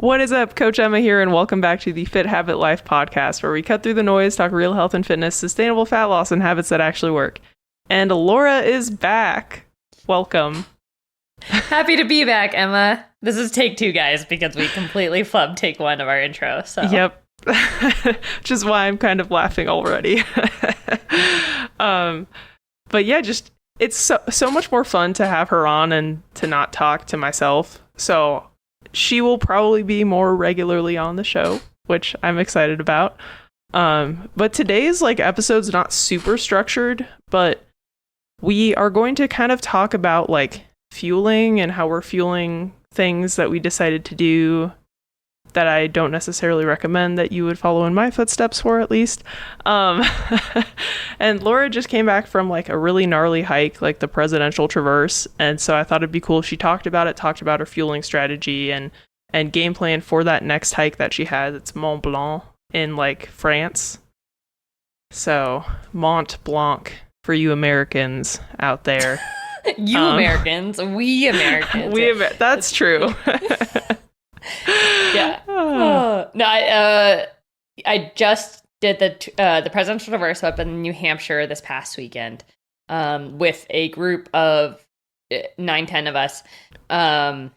What is up? Coach Emma here, and welcome back to the Fit Habit Life podcast, where we cut through the noise, talk real health and fitness, sustainable fat loss, and habits that actually work. And Laura is back. Welcome. Happy to be back, Emma. This is take two, guys, because we completely flubbed take one of our intro. So Yep. Which is why I'm kind of laughing already. But yeah, just it's so much more fun to have her on and to not talk to myself. So she will probably be more regularly on the show, which I'm excited about. But today's episode's not super structured, but we are going to kind of talk about fueling and how we're fueling things that we decided to do that I don't necessarily recommend that you would follow in my footsteps for, at least. And Laura just came back from a really gnarly hike, like the Presidential Traverse. And so I thought it'd be cool if she talked about her fueling strategy and game plan for that next hike that she has. It's Mont Blanc in France. So Mont Blanc for you Americans out there. You Americans, we Americans. That's true. Yeah. Oh. No, I just did the Presidential Traverse up in New Hampshire this past weekend with a group of 9-10 of us. 10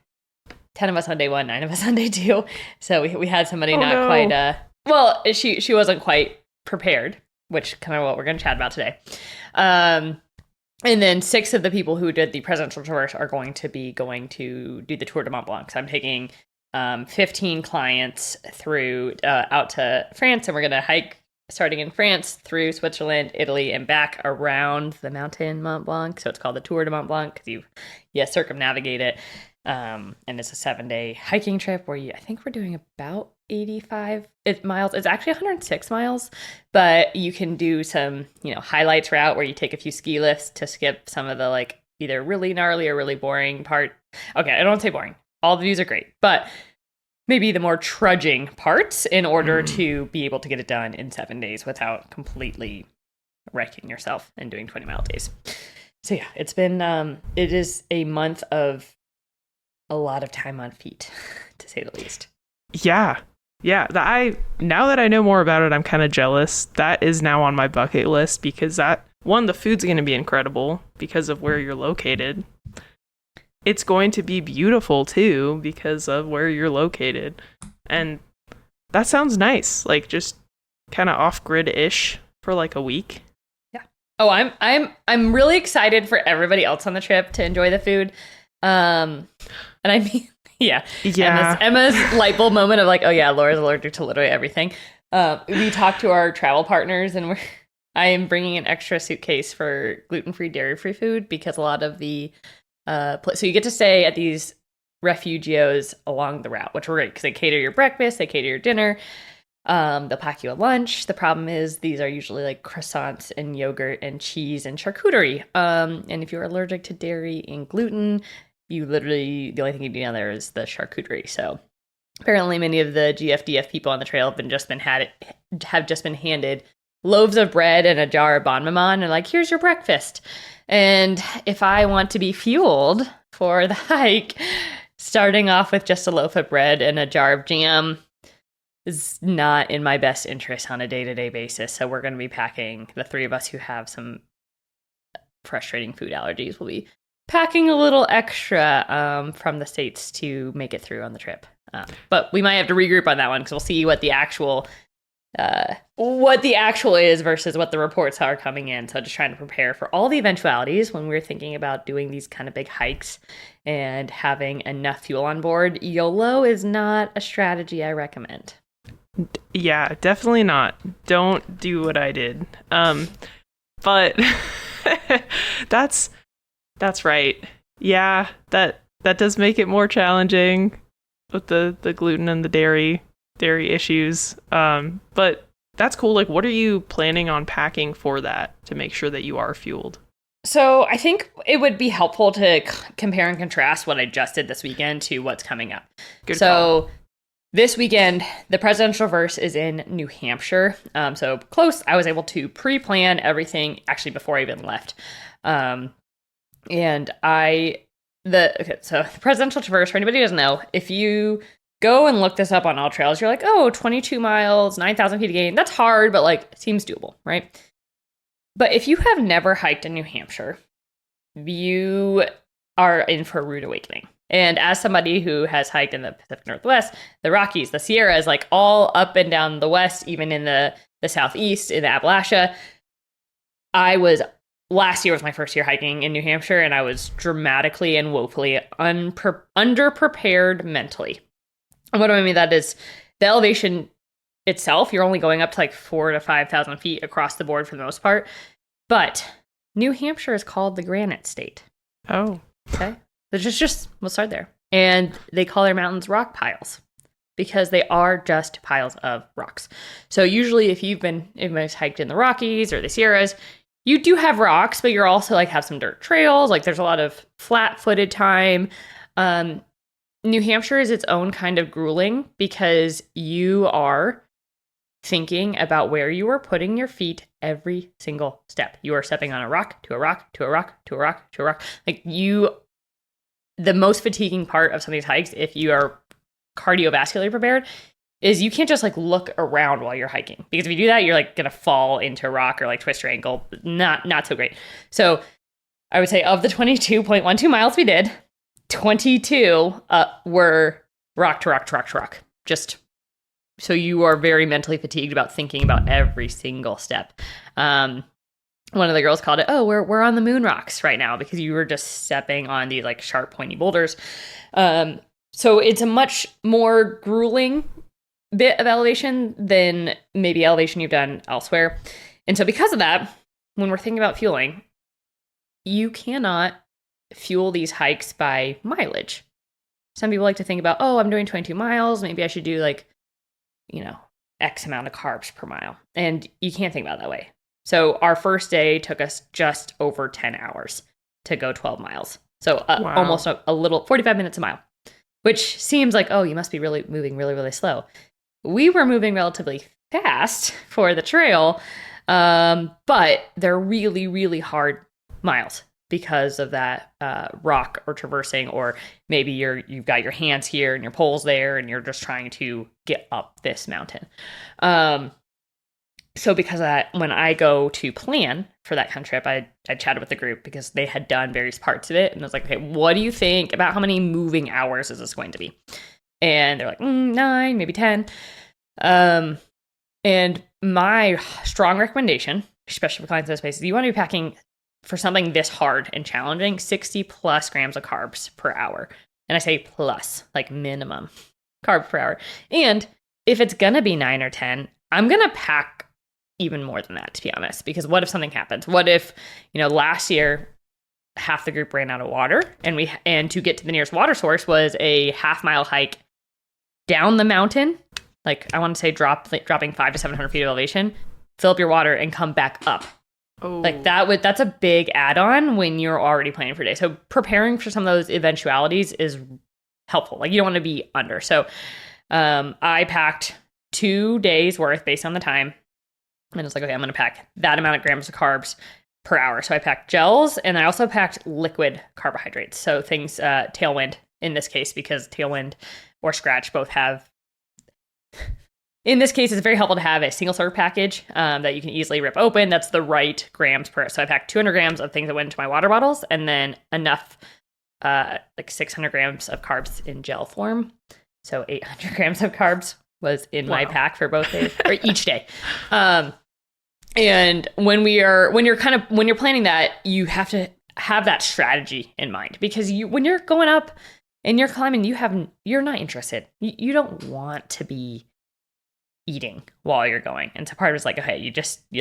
of us on day one, 9 of us on day two. So we had somebody quite well, she wasn't quite prepared, which kind of what we're going to chat about today. And then 6 of the people who did the Presidential Traverse are going to do the Tour du Mont Blanc. So I'm taking 15 clients through out to France, and we're going to hike starting in France through Switzerland, Italy, and back around the mountain Mont Blanc. So it's called the Tour du Mont Blanc because you circumnavigate it. And it's a 7-day hiking trip where I think we're doing about 85 miles. It's actually 106 miles, but you can do some, highlights route where you take a few ski lifts to skip some of the either really gnarly or really boring part. Okay, I don't want to say boring. All the views are great, but maybe the more trudging parts in order to be able to get it done in 7 days without completely wrecking yourself and doing 20-mile days. So yeah, it is a month of a lot of time on feet, to say the least. Yeah. Now that I know more about it, I'm kind of jealous. That is now on my bucket list because the food's going to be incredible because of where you're located. It's going to be beautiful too because of where you're located. And that sounds nice. Just kind of off-grid-ish for a week. Yeah. Oh, I'm really excited for everybody else on the trip to enjoy the food. And I mean, yeah. Emma's light bulb moment of oh yeah, Laura's allergic to literally everything. We talked to our travel partners, and I am bringing an extra suitcase for gluten-free, dairy-free food because a lot of the so you get to stay at these refugios along the route, which are great because they cater your breakfast, they cater your dinner. They'll pack you a lunch. The problem is these are usually croissants and yogurt and cheese and charcuterie. And if you're allergic to dairy and gluten, you literally, the only thing you do down there is the charcuterie. So apparently many of the GFDF people on the trail have just been handed loaves of bread and a jar of Bon Maman and here's your breakfast. And if I want to be fueled for the hike, starting off with just a loaf of bread and a jar of jam is not in my best interest on a day-to-day basis. So we're going to be packing, the 3 of us who have some frustrating food allergies will be packing a little extra from the States to make it through on the trip. But we might have to regroup on that one because we'll see what the actual is versus what the reports are coming in. So just trying to prepare for all the eventualities when we're thinking about doing these kind of big hikes and having enough fuel on board. YOLO is not a strategy I recommend. Yeah, definitely not. Don't do what I did. But that's right. Yeah, that does make it more challenging with the gluten and the dairy issues. But that's cool. What are you planning on packing for that to make sure that you are fueled? So I think it would be helpful to compare and contrast what I just did this weekend to what's coming up. Good call. This weekend, the Presidential Traverse is in New Hampshire. So close. I was able to pre-plan everything actually before I even left. So the Presidential Traverse, for anybody who doesn't know, if you go and look this up on all trails. You're like, oh, 22 miles, 9,000 feet of gain. That's hard, but like seems doable, right? But if you have never hiked in New Hampshire, you are in for a rude awakening. And as somebody who has hiked in the Pacific Northwest, the Rockies, the Sierras, like all up and down the West, even in the Southeast, in the Appalachia, last year was my first year hiking in New Hampshire, and I was dramatically and woefully underprepared mentally. And what do I mean? That is the elevation itself. You're only going up to like 4,000 to 5,000 feet across the board for the most part. But New Hampshire is called the Granite State. Oh. Okay. So we'll start there. And they call their mountains rock piles because they are just piles of rocks. So usually if you've hiked in the Rockies or the Sierras, you do have rocks, but you're also like have some dirt trails. Like there's a lot of flat-footed time. New Hampshire is its own kind of grueling because you are thinking about where you are putting your feet every single step. You are stepping on a rock to a rock to a rock to a rock to a rock. The most fatiguing part of some of these hikes, if you are cardiovascularly prepared, is you can't just like look around while you're hiking. Because if you do that, you're like going to fall into a rock or like twist your ankle. Not so great. So I would say of the 22.12 miles we did, 22 were rock to rock to rock to rock. Just so you are very mentally fatigued about thinking about every single step. One of the girls called it, oh, we're on the moon rocks right now because you were just stepping on these like sharp, pointy boulders. So it's a much more grueling bit of elevation than maybe elevation you've done elsewhere. And so because of that, when we're thinking about fueling, you cannot fuel these hikes by mileage. Some people like to think about, oh, I'm doing 22 miles. Maybe I should do like, X amount of carbs per mile. And you can't think about it that way. So our first day took us just over 10 hours to go 12 miles. So Wow. Almost a little 45 minutes a mile, which seems like, oh, you must be really moving really, really slow. We were moving relatively fast for the trail, but they're really, really hard miles because of that rock or traversing, or maybe you've got your hands here and your poles there and you're just trying to get up this mountain. So because of that, when I go to plan for that kind of trip, I chatted with the group because they had done various parts of it. And I was like, okay, what do you think about how many moving hours is this going to be? And they're like, 9, maybe 10. And my strong recommendation, especially for clients in this space, is you want to be packing for something this hard and challenging, 60 plus grams of carbs per hour. And I say plus, like minimum carbs per hour. And if it's going to be 9 or 10, I'm going to pack even more than that, to be honest, because what if something happens? What if, last year, half the group ran out of water and to get to the nearest water source was a half-mile hike down the mountain, like I want to say dropping 500 to 700 feet of elevation, fill up your water and come back up. Oh. Like that's a big add-on when you're already planning for a day. So preparing for some of those eventualities is helpful. Like you don't want to be under. So I packed 2 days worth based on the time. And it's like, okay, I'm going to pack that amount of grams of carbs per hour. So I packed gels, and I also packed liquid carbohydrates. So things, Tailwind in this case, because Tailwind or Scratch both have, in this case, it's very helpful to have a single serve package that you can easily rip open. That's the right grams per. So I packed 200 grams of things that went into my water bottles, and then enough, like 600 grams of carbs in gel form. So 800 grams of carbs was in my pack for both days, or each day. And when you're planning that, you have to have that strategy in mind, because when you're going up and you're climbing, you're not interested. You don't want to be eating while you're going. And so part of it's like, okay, you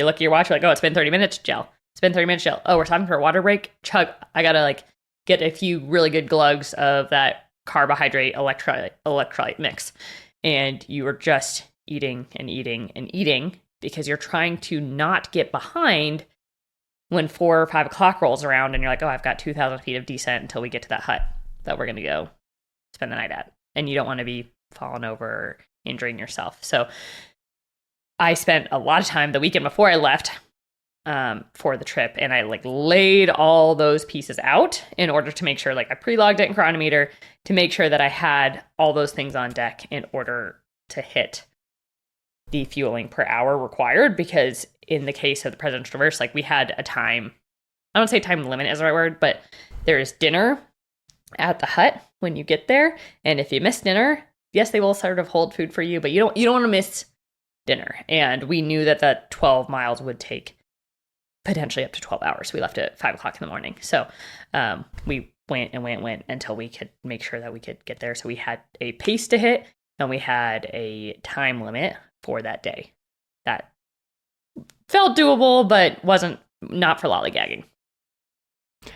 look at your watch, you're like, oh, it's been 30 minutes, gel. It's been 30 minutes, gel. Oh, we're stopping for a water break, chug. I gotta like get a few really good glugs of that carbohydrate electrolyte mix. And you are just eating and eating and eating because you're trying to not get behind when 4 or 5 o'clock rolls around and you're like, oh, I've got 2,000 feet of descent until we get to that hut that we're going to go spend the night at. And you don't want to be falling over or injuring yourself. So I spent a lot of time the weekend before I left for the trip, and I like laid all those pieces out in order to make sure, like I pre-logged it in Chronometer to make sure that I had all those things on deck in order to hit the fueling per hour required. Because in the case of the President's Traverse, like we had a time, I don't say time limit is the right word, but there is dinner at the hut when you get there, and if you miss dinner, yes, they will sort of hold food for you, but you don't want to miss dinner. And we knew that the 12 miles would take potentially up to 12 hours. We left at 5 o'clock in the morning. So we went until we could make sure that we could get there. So we had a pace to hit, and we had a time limit for that day. That felt doable, but not for lollygagging.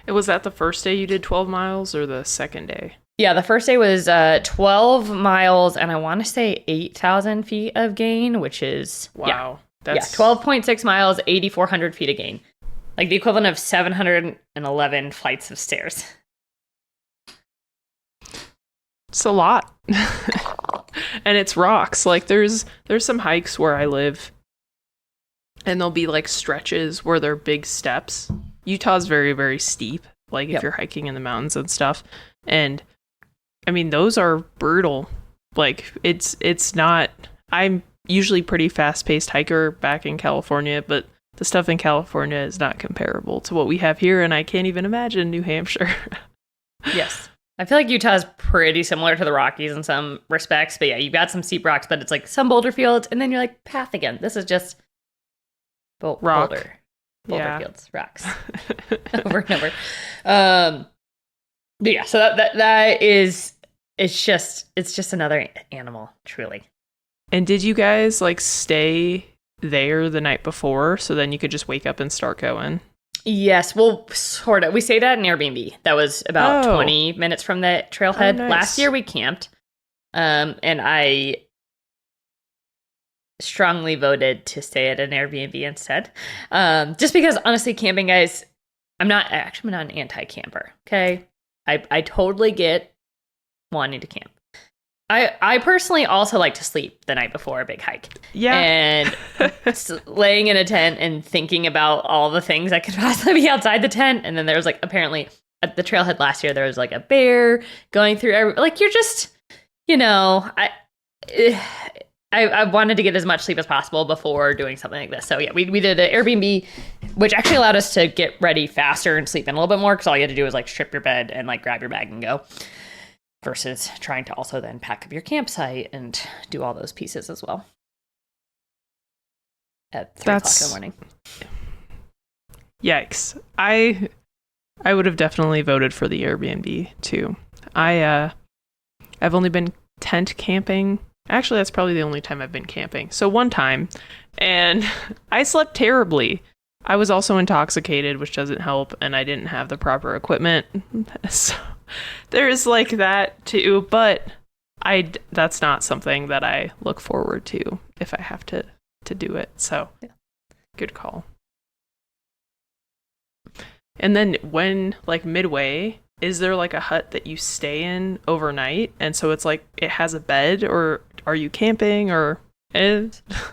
Was that the first day you did 12 miles or the second day? Yeah, the first day was 12 miles, and I want to say 8,000 feet of gain, which is... Wow. That's 12.6 miles, 8,400 feet of gain. Like the equivalent of 711 flights of stairs. It's a lot. And it's rocks. Like there's some hikes where I live, and there'll be like stretches where they're big steps. Utah's very, very steep, like if you're hiking in the mountains and stuff. And I mean, those are brutal. Like it's not, I'm usually pretty fast-paced hiker back in California, but the stuff in California is not comparable to what we have here, and I can't even imagine New Hampshire. Yes. I feel like Utah is pretty similar to the Rockies in some respects, but yeah, you've got some steep rocks, but it's like some boulder fields, and then you're like, path again. This is just boulder fields, rocks, over and over. But yeah, so that is, it's just another animal, truly. And did you guys like stay there the night before so then you could just wake up and start going? Yes, well, sort of. We stayed at an Airbnb that was about 20 minutes from the trailhead. Nice. Last year we camped, and I strongly voted to stay at an Airbnb instead. Just because, honestly, camping, guys, I'm not an anti-camper, okay? I totally get wanting to camp. I personally also like to sleep the night before a big hike. Yeah. And laying in a tent and thinking about all the things that could possibly be outside the tent. And then there was like, apparently at the trailhead last year, there was like a bear going through like, you're just, I wanted to get as much sleep as possible before doing something like this. So yeah, we did an Airbnb, which actually allowed us to get ready faster and sleep in a little bit more, because all you had to do was like strip your bed and like grab your bag and go. Versus trying to also then pack up your campsite and do all those pieces as well. At 3 o'clock in the morning. Yikes. I would have definitely voted for the Airbnb too. I've only been tent camping. Actually, that's probably the only time I've been camping. So one time, and I slept terribly. I was also intoxicated, which doesn't help, and I didn't have the proper equipment. So there's like that too, but that's not something that I look forward to if I have to do it. So yeah. Good call. And then when like midway, is there like a hut that you stay in overnight? And so it's like it has a bed, or are you camping or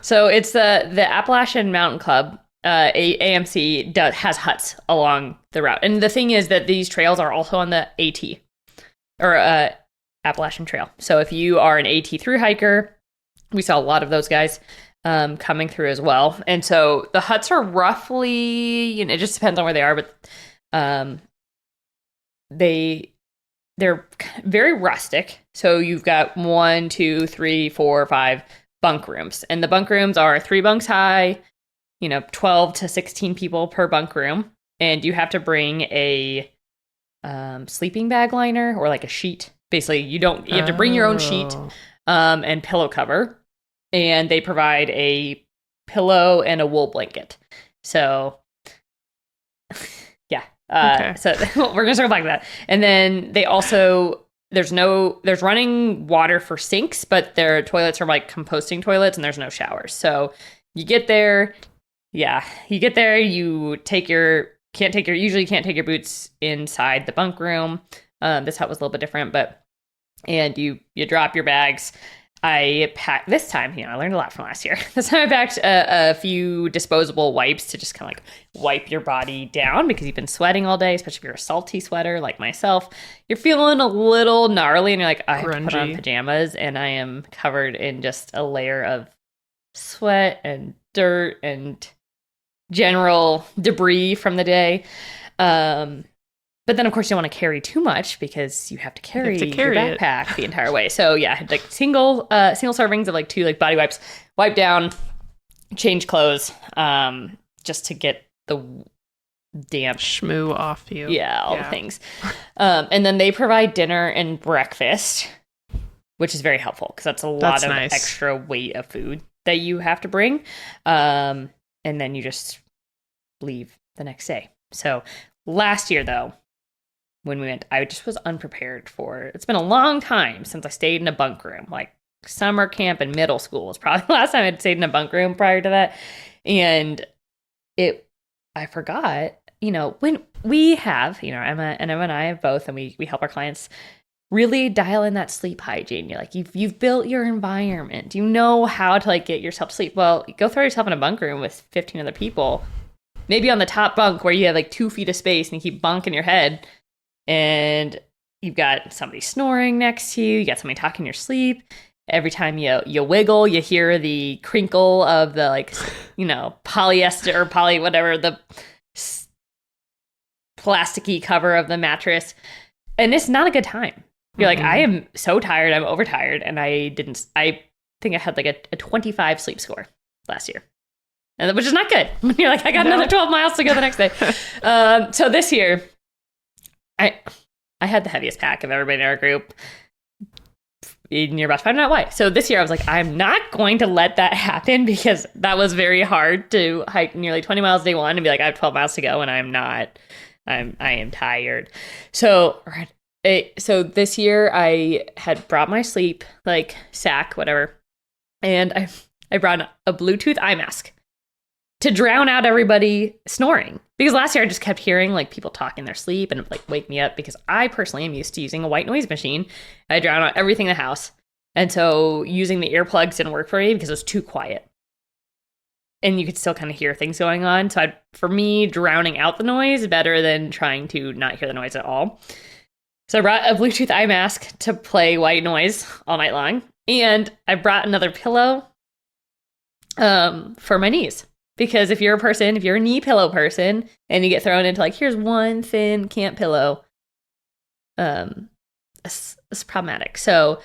So it's the Appalachian Mountain Club. AMC has huts along the route. And the thing is that these trails are also on the AT, or Appalachian Trail. So if you are an AT through hiker, we saw a lot of those guys coming through as well. And so the huts are roughly, it just depends on where they are, but they're very rustic. So you've got 1, 2, 3, 4, 5 bunk rooms. And the bunk rooms are 3 bunks high, 12 to 16 people per bunk room. And you have to bring a sleeping bag liner or like a sheet. Basically, you have to bring your own sheet and pillow cover. And they provide a pillow and a wool blanket. So, yeah. Okay. So we're going to circle back to that. And then they also, there's running water for sinks, but their toilets are like composting toilets and there's no showers. So you get there. Yeah, you get there, you usually can't take your boots inside the bunk room. This hut was a little bit different, and you drop your bags. I packed this time, I learned a lot from last year. This time I packed a few disposable wipes to just kind of like wipe your body down because you've been sweating all day, especially if you're a salty sweater like myself. You're feeling a little gnarly and you're like, I have to put on pajamas, and I am covered in just a layer of sweat and dirt and general debris from the day. But then, of course, you don't want to carry too much because you have to carry your backpack the entire way. So, yeah, I had like single servings of like 2 like body wipes, wipe down, change clothes, just to get the damp schmoo off you. Yeah, all the things. And then they provide dinner and breakfast, which is very helpful because that's a lot of extra weight of food that you have to bring. And then you just leave the next day. So last year, though, when we went, I just was unprepared for it. It's been a long time since I stayed in a bunk room. Like summer camp in middle school was probably the last time I'd stayed in a bunk room prior to that. And I forgot, when we have, Emma and I have both, and we help our clients really dial in that sleep hygiene. You're like, you've built your environment. You know how to like get yourself to sleep. Well, go throw yourself in a bunk room with 15 other people, maybe on the top bunk where you have like 2 feet of space and you keep bunking your head. And you've got somebody snoring next to you. You got somebody talking in your sleep. Every time you wiggle, you hear the crinkle of the like, polyester or whatever, the plasticky cover of the mattress. And it's not a good time. You're like, I am so tired. I'm overtired. And I think I had like a 25 sleep score last year. And which is not good. You're like, I got another 12 miles to go the next day. So this year, I had the heaviest pack of everybody in our group. And you're about to find out why. So this year I was like, I'm not going to let that happen because that was very hard to hike nearly 20 miles day one and be like, I have 12 miles to go and I am tired. So this year I had brought my sleep, like sack, whatever. And I brought a Bluetooth eye mask to drown out everybody snoring. Because last year I just kept hearing like people talk in their sleep and like wake me up because I personally am used to using a white noise machine. I drown out everything in the house. And so using the earplugs didn't work for me because it was too quiet. And you could still kind of hear things going on. So for me, drowning out the noise is better than trying to not hear the noise at all. So I brought a Bluetooth eye mask to play white noise all night long. And I brought another pillow for my knees. Because if you're a knee pillow person and you get thrown into like, here's one thin camp pillow, it's problematic. So,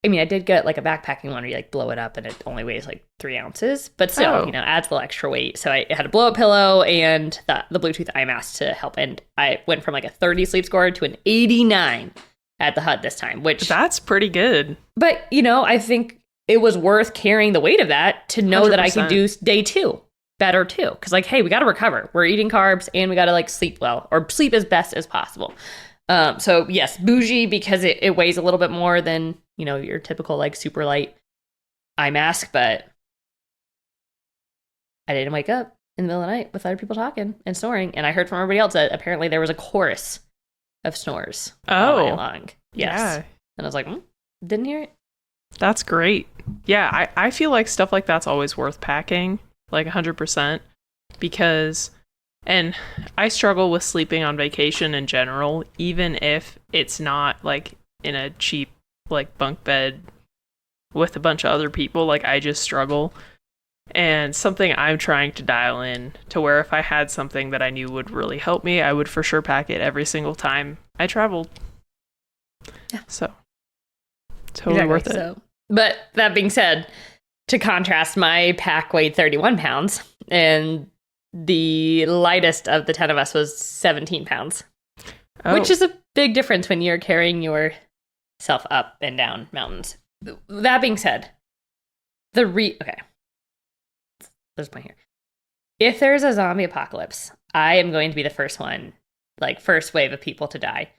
I mean, I did get like a backpacking one where you like blow it up and it only weighs like 3 ounces, but still, adds a little extra weight. So I had a blow up pillow and the Bluetooth eye mask to help. And I went from like a 30 sleep score to an 89 at the hut this time, which that's pretty good. But, I think it was worth carrying the weight of that to know 100%. That I could do day 2 better too. Because like, hey, we got to recover. We're eating carbs and we got to like sleep well or sleep as best as possible. So yes, bougie because it weighs a little bit more than, your typical like super light eye mask. But I didn't wake up in the middle of the night with other people talking and snoring. And I heard from everybody else that apparently there was a chorus of snores all night long. Yes. Yeah. And I was like, didn't hear it. That's great. Yeah, I feel like stuff like that's always worth packing, like 100%, because, and I struggle with sleeping on vacation in general, even if it's not like in a cheap like bunk bed with a bunch of other people, like I just struggle. And something I'm trying to dial in to where if I had something that I knew would really help me, I would for sure pack it every single time I traveled. Yeah. So. Totally worth it. So, but that being said, to contrast, my pack weighed 31 pounds and the lightest of the 10 of us was 17 pounds, which is a big difference when you're carrying yourself up and down mountains. That being said, okay, there's my here. If there's a zombie apocalypse, I am going to be the first wave of people to die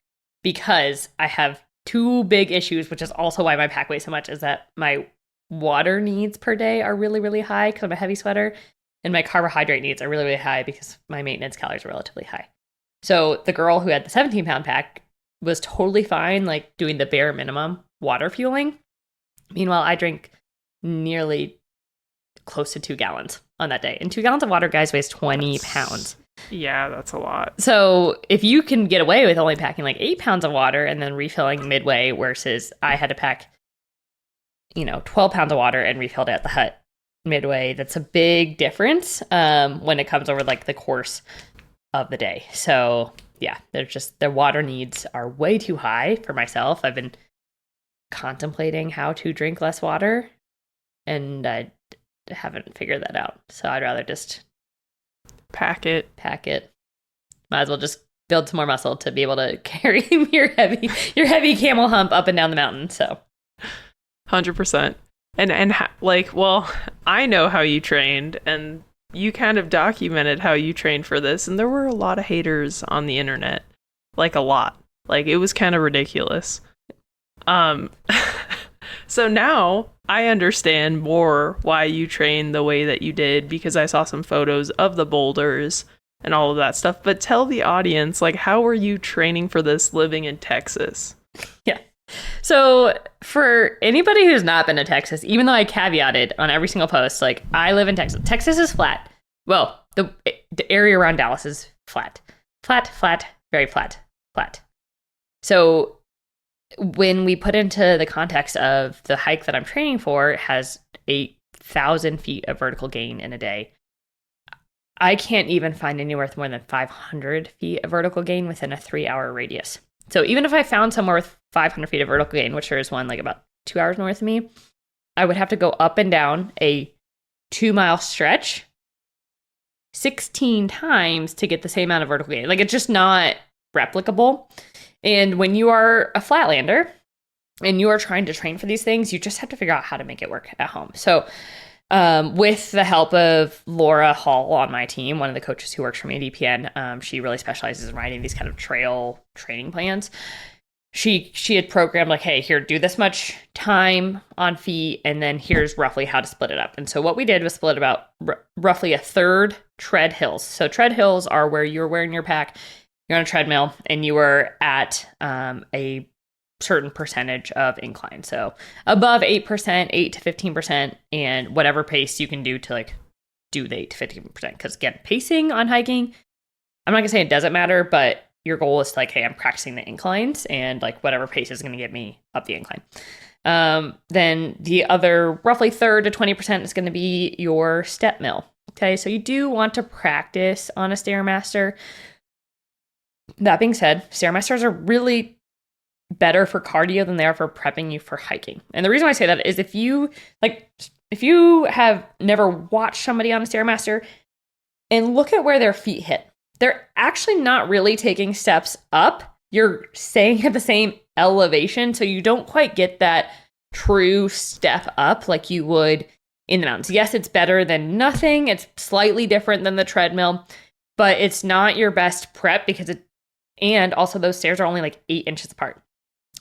because I have 2 big issues, which is also why my pack weighs so much, is that my water needs per day are really, really high because I'm a heavy sweater, and my carbohydrate needs are really, really high because my maintenance calories are relatively high. So the girl who had the 17-pound pack was totally fine, like doing the bare minimum water fueling. Meanwhile, I drink nearly close to 2 gallons on that day. And 2 gallons of water, guys, weighs 20 pounds. Yeah, that's a lot. So if you can get away with only packing like 8 pounds of water and then refilling midway versus I had to pack, 12 pounds of water and refilled it at the hut midway, that's a big difference when it comes over like the course of the day. So yeah, their water needs are way too high for myself. I've been contemplating how to drink less water and I haven't figured that out. So I'd rather just pack it. Might as well just build some more muscle to be able to carry your heavy camel hump up and down the mountain. So 100%. Well, I know how you trained, and you kind of documented how you trained for this, and there were a lot of haters on the internet. Like, a lot. Like, it was kind of ridiculous. So now I understand more why you trained the way that you did, because I saw some photos of the boulders and all of that stuff. But tell the audience, like, how were you training for this living in Texas? Yeah. So for anybody who's not been to Texas, even though I caveated on every single post, like, I live in Texas. Texas is flat. Well, the area around Dallas is flat. Flat, very flat. So when we put into the context of the hike that I'm training for, it has 8,000 feet of vertical gain in a day. I can't even find anywhere with more than 500 feet of vertical gain within a 3-hour radius. So even if I found somewhere with 500 feet of vertical gain, which there is one like about 2 hours north of me, I would have to go up and down a 2-mile stretch 16 times to get the same amount of vertical gain. Like, it's just not replicable. And when you are a flatlander and you are trying to train for these things, you just have to figure out how to make it work at home. So with the help of Laura Hall on my team, one of the coaches who works for me at EPN, she really specializes in writing these kind of trail training plans. She had programmed like, hey, here, do this much time on feet, and then here's roughly how to split it up. And so what we did was split about roughly a third tread hills. So tread hills are where you're wearing your pack, you're on a treadmill, and you are at a certain percentage of incline. So above 8%, 8 to 15%, and whatever pace you can do to like do the 8 to 15%. Because again, pacing on hiking, I'm not gonna say it doesn't matter, but your goal is like, hey, I'm practicing the inclines, and like whatever pace is gonna get me up the incline. Then the other roughly third to 20% is gonna be your step mill. Okay, so you do want to practice on a Stairmaster. That being said, Stairmasters are really better for cardio than they are for prepping you for hiking. And the reason why I say that is if you have never watched somebody on a Stairmaster and look at where their feet hit, they're actually not really taking steps up. You're staying at the same elevation, so you don't quite get that true step up like you would in the mountains. Yes, it's better than nothing. It's slightly different than the treadmill, but it's not your best prep and also those stairs are only like 8 inches apart.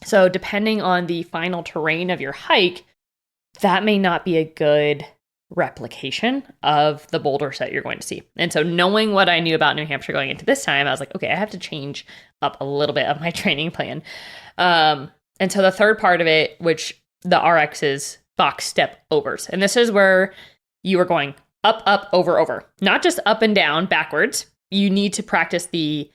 So depending on the final terrain of your hike, that may not be a good replication of the boulder set you're going to see. And so knowing what I knew about New Hampshire going into this time, I was like, okay, I have to change up a little bit of my training plan. And so the third part of it, which the RX is box step overs. And this is where you are going up, over, not just up and down backwards. You need to practice the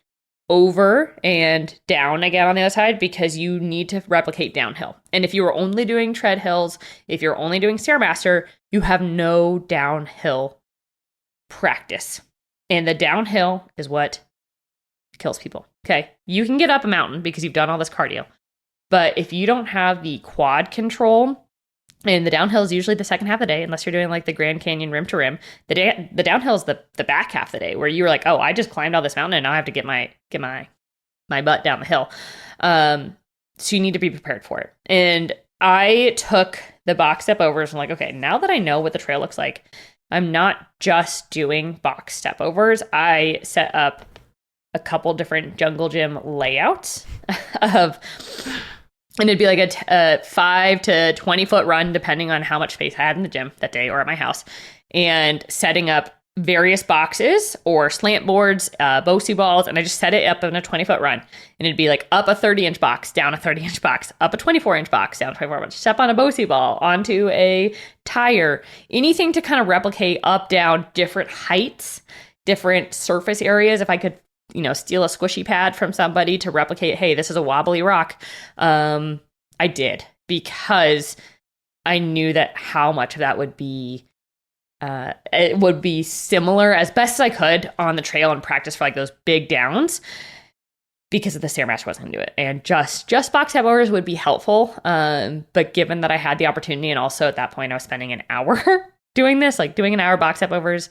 over and down again on the other side because you need to replicate downhill. And if you are only doing tread hills, if you're only doing Stairmaster, you have no downhill practice. And the downhill is what kills people. Okay. You can get up a mountain because you've done all this cardio. But if you don't have the quad control, and the downhill is usually the second half of the day, unless you're doing like the Grand Canyon rim to rim. The downhill is the back half of the day where you're like, oh, I just climbed all this mountain and now I have to get my butt down the hill. So you need to be prepared for it. And I took the box step overs and like, okay, now that I know what the trail looks like, I'm not just doing box step overs. I set up a couple different jungle gym layouts and it'd be like a 5 to 20 foot run, depending on how much space I had in the gym that day or at my house, and setting up various boxes or slant boards, BOSU balls, and I just set it up in a 20-foot run. And it'd be like up a 30-inch box, down a 30-inch box, up a 24-inch box, down a 24-inch, step on a BOSU ball, onto a tire, anything to kind of replicate up, down, different heights, different surface areas. If I could, steal a squishy pad from somebody to replicate, hey, this is a wobbly rock, I did, because I knew that how much of that would be it would be similar as best as I could on the trail and practice for like those big downs, because of the Stairmaster wasn't going to do it. And just box step overs would be helpful. But given that I had the opportunity, and also at that point I was spending an hour doing this, like doing an hour box step overs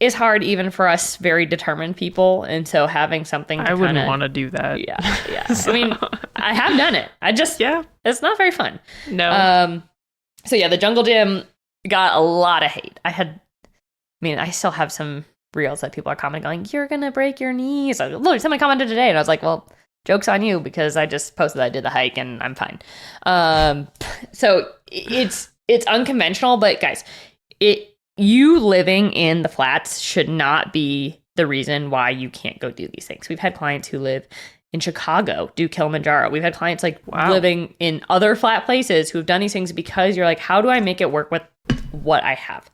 is hard even for us very determined people. And so having something to I wouldn't want to do that. Yeah. So. I mean, I have done it. It's not very fun. No. So yeah, the jungle gym got a lot of hate. I still have some reels that people are commenting going, you're going to break your knees. Look, somebody commented today, and I was like, well, joke's on you, because I just posted that I did the hike and I'm fine. So it's unconventional, but guys, you living in the flats should not be the reason why you can't go do these things. We've had clients who live in Chicago do Kilimanjaro. We've had clients living in other flat places who've done these things, because you're like, how do I make it work with what I have?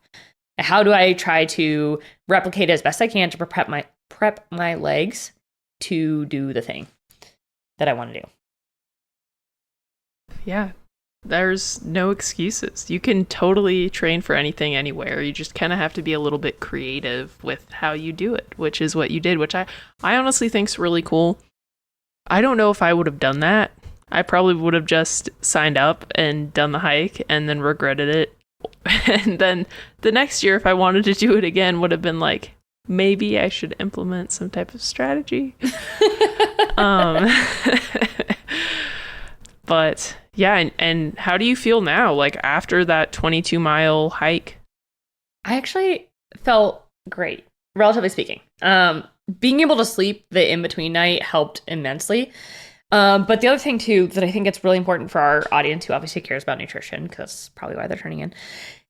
How do I try to replicate it as best I can to prep my legs to do the thing that I want to do? Yeah. There's no excuses. You can totally train for anything anywhere. You just kind of have to be a little bit creative with how you do it, which is what you did, which I honestly think is really cool. I don't know if I would have done that. I probably would have just signed up and done the hike and then regretted it. And then the next year, if I wanted to do it again, would have been like, maybe I should implement some type of strategy. But yeah, and how do you feel now, like after that 22-mile hike? I actually felt great, relatively speaking. Being able to sleep the in-between night helped immensely. But the other thing too, that I think it's really important for our audience who obviously cares about nutrition, because probably why they're turning in,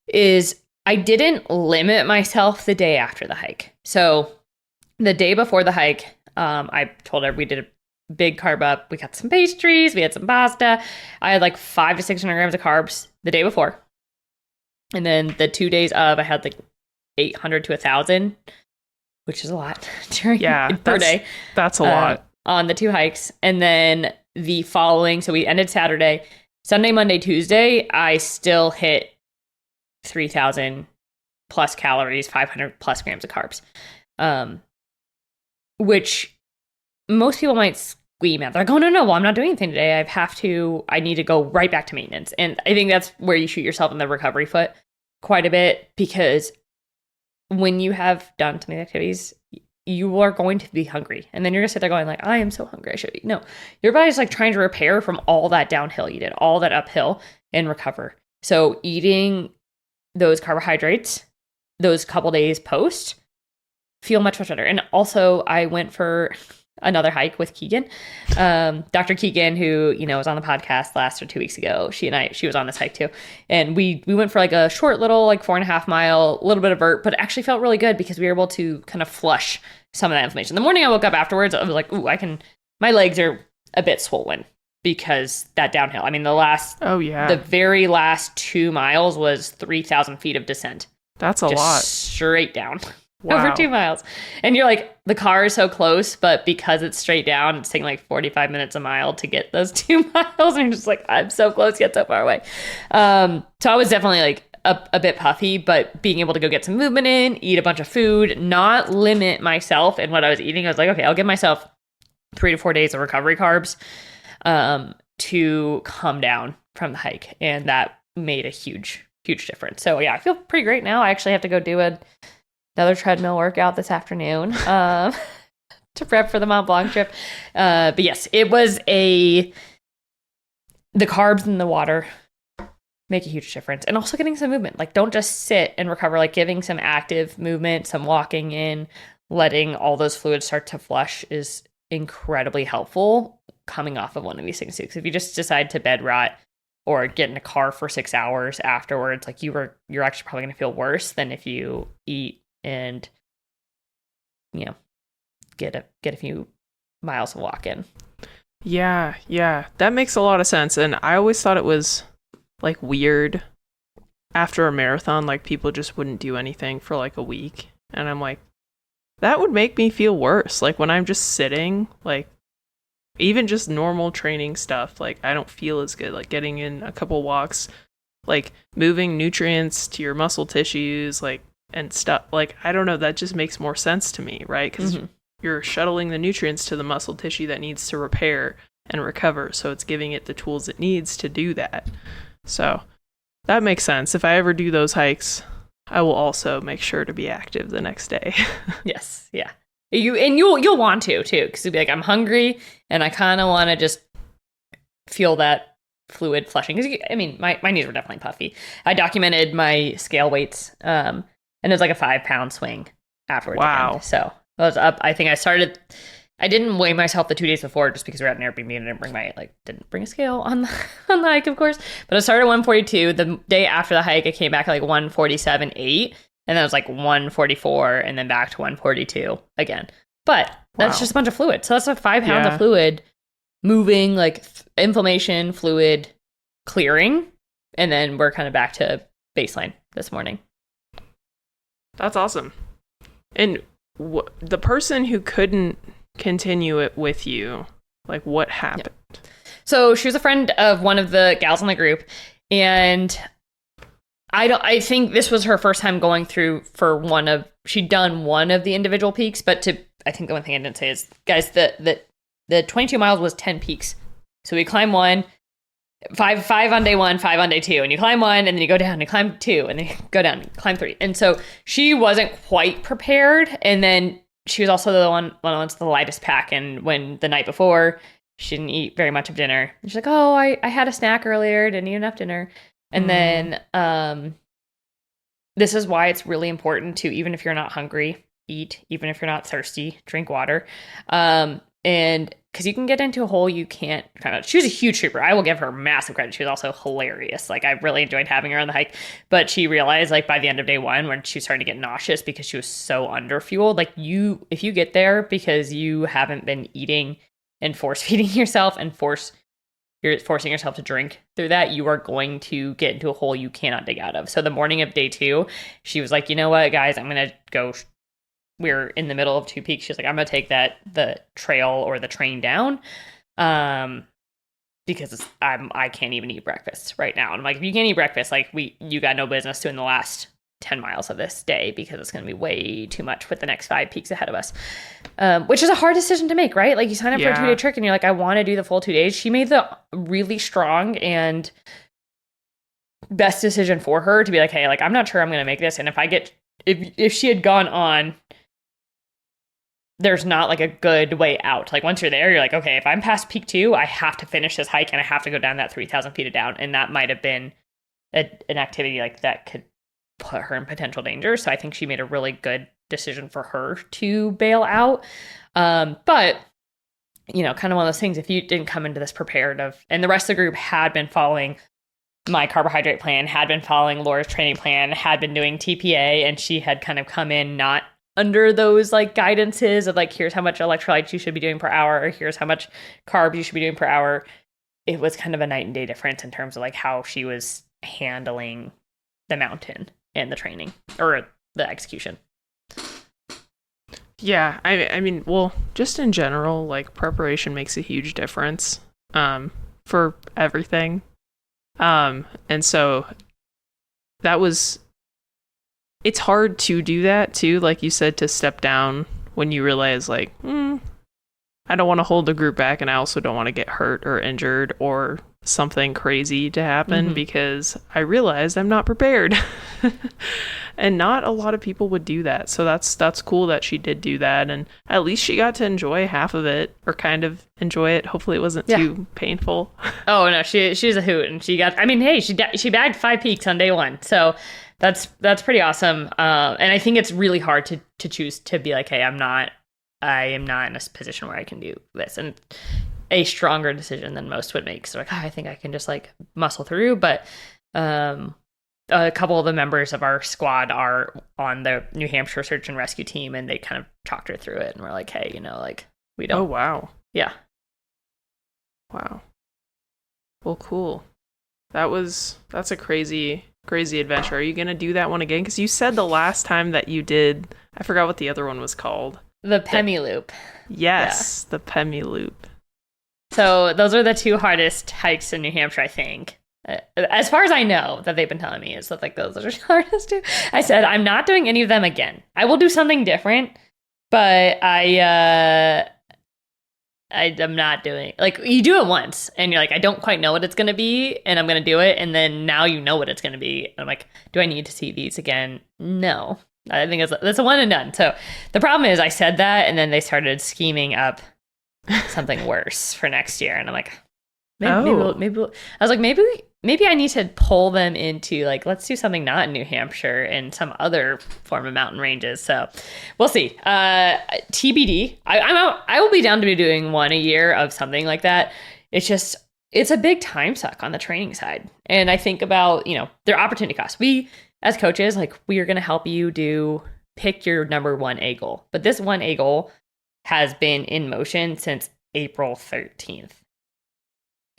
is I didn't limit myself the day after the hike. So the day before the hike, I told her we did a big carb up. We got some pastries, we had some pasta. I had like 500 to 600 grams of carbs the day before. And then the 2 days of, I had like 800 to 1,000, which is a lot per day. That's a lot. On the 2 hikes. And then the following, so we ended Saturday, Sunday, Monday, Tuesday, I still hit 3,000 plus calories, 500 plus grams of carbs. Which most people might squeam at. They're like, oh, no, well, I'm not doing anything today. I need to go right back to maintenance. And I think that's where you shoot yourself in the recovery foot quite a bit, because when you have done some of the activities, you are going to be hungry. And then you're going to sit there going like, I am so hungry, I should eat. No, your body's like trying to repair from all that downhill you did, all that uphill, and recover. So eating those carbohydrates, those couple days post, feel much better. And also I went for another hike with Keegan. Dr. Keegan, who, was on the podcast last or 2 weeks ago, she was on this hike too. And we went for like a short little, like 4.5 mile, a little bit of vert, but it actually felt really good because we were able to kind of flush some of that inflammation. The morning I woke up afterwards, I was like, ooh, my legs are a bit swollen because that downhill. I mean, the very last 2 miles was 3,000 feet of descent. That's a lot. Straight down. Wow. Over 2 miles. And you're like, the car is so close, but because it's straight down, it's taking like 45 minutes a mile to get those 2 miles. And you're just like, I'm so close yet so far away. So I was definitely like a bit puffy, but being able to go get some movement in, eat a bunch of food, not limit myself in what I was eating. I was like, okay, I'll give myself 3 to 4 days of recovery carbs to come down from the hike. And that made a huge, huge difference. So yeah, I feel pretty great now. I actually have to go do another treadmill workout this afternoon to prep for the Mont Blanc trip. But yes, it was the carbs in the water make a huge difference. And also getting some movement. Like, don't just sit and recover, like giving some active movement, some walking in, letting all those fluids start to flush is incredibly helpful coming off of one of these things too. Because if you just decide to bed rot or get in a car for 6 hours afterwards, like you're actually probably going to feel worse than if you eat and, you know, get a few miles of walk in. Yeah, that makes a lot of sense. And I always thought it was like weird after a marathon, like people just wouldn't do anything for like a week. And I'm like, that would make me feel worse. Like when I'm just sitting, like even just normal training stuff, like I don't feel as good. Like getting in a couple walks, like moving nutrients to your muscle tissues, like and stuff. Like I don't know, that just makes more sense to me, right? Because you're shuttling the nutrients to the muscle tissue that needs to repair and recover. So it's giving it the tools it needs to do that. So that makes sense. If I ever do those hikes, I will also make sure to be active the next day. Yes, yeah. You'll want to too, because you'll be like, I'm hungry and I kind of want to just feel that fluid flushing. Because I mean, my knees were definitely puffy. I documented my scale weights, and it was like a 5-pound swing afterwards. Wow. Again. So I was up. I think I didn't weigh myself the 2 days before just because we were at an Airbnb and I didn't bring a scale on the hike, of course. But I started at 142. The day after the hike, I came back at like 147.8. And then it was like 144 and then back to 142 again. But that's just a bunch of fluid. So that's like 5 pounds of fluid moving, like inflammation, fluid clearing. And then we're kind of back to baseline this morning. That's awesome. And the person who couldn't continue it with you, like what happened? Yeah. So she was a friend of one of the gals in the group, and I think this was her first time going through she'd done one of the individual peaks, but I think the one thing I didn't say is, guys, the 22 miles was 10 peaks. So we climb one, five on day one, 5 on day 2, and you climb one, and then you go down and you climb 2, and then you go down and climb 3. And so she wasn't quite prepared, and then she was also the one with the lightest pack, and when the night before, she didn't eat very much of dinner. And she's like, oh, I had a snack earlier, didn't eat enough dinner. And then this is why it's really important to, even if you're not hungry, eat. Even if you're not thirsty, drink water. And because you can get into a hole you can't kind of. She was a huge trooper. I will give her massive credit. She was also hilarious. Like I really enjoyed having her on the hike. But she realized, like by the end of day 1, when she was starting to get nauseous because she was so underfueled, like if you get there because you haven't been eating and force feeding yourself and you're forcing yourself to drink through that, you are going to get into a hole you cannot dig out of. So the morning of day 2, she was like, you know what, guys, I'm going to go. We're in the middle of 2 peaks. She's like, I'm going to take the trail or the train down because I can't even eat breakfast right now. And I'm like, if you can't eat breakfast, like you got no business doing the last 10 miles of this day because it's going to be way too much with the next 5 peaks ahead of us, which is a hard decision to make, right? Like you sign up for a 2-day trek and you're like, I want to do the full 2 days. She made the really strong and best decision for her to be like, hey, like, I'm not sure I'm going to make this. And if she had gone on, there's not like a good way out. Like once you're there, you're like, okay, if I'm past peak 2, I have to finish this hike and I have to go down that 3,000 feet down. And that might have been an activity like that could put her in potential danger. So I think she made a really good decision for her to bail out. But you know, kind of one of those things, if you didn't come into this prepared and the rest of the group had been following my carbohydrate plan, had been following Laura's training plan, had been doing TPA, and she had kind of come in not under those like guidances of like, here's how much electrolytes you should be doing per hour, or here's how much carbs you should be doing per hour. It was kind of a night and day difference in terms of like how she was handling the mountain and the training or the execution. Yeah, I mean, well, just in general, like preparation makes a huge difference for everything. And so it's hard to do that too, like you said, to step down when you realize like, I don't want to hold the group back, and I also don't want to get hurt or injured or something crazy to happen because I realized I'm not prepared. And not a lot of people would do that. So that's cool that she did do that, and at least she got to enjoy half of it, or kind of enjoy it. Hopefully it wasn't too painful. Oh no, she's a hoot, and she got, I mean, hey, she bagged 5 peaks on day 1. So that's pretty awesome. And I think it's really hard to choose to be like, hey, I am not in a position where I can do this. And a stronger decision than most would make. So like, I think I can just like muscle through. But a couple of the members of our squad are on the New Hampshire search and rescue team, and they kind of talked her through it. And we're like, hey, like we don't. Oh, wow. Yeah. Wow. Well, cool. That's a crazy adventure. Are you going to do that one again? Because you said the last time that you did, I forgot what the other one was called. The Pemi Loop. Yes, the Pemi Loop. So those are the two hardest hikes in New Hampshire, I think. As far as I know, that they've been telling me is that like those are the hardest too. I said I'm not doing any of them again. I will do something different, but I'm not doing, like, you do it once and you're like, I don't quite know what it's going to be and I'm going to do it. And then now you know what it's going to be. And I'm like, do I need to see these again? No, I think that's a one and done. So the problem is I said that and then they started scheming up something worse for next year. And I'm like, maybe I was like, maybe I need to pull them into like, let's do something not in New Hampshire and some other form of mountain ranges. So we'll see. TBD. I will be down to be doing one a year of something like that. It's a big time suck on the training side. And I think about, their opportunity costs. We as coaches, like, we are going to help you pick your number one A goal. But this one A goal has been in motion since April 13th.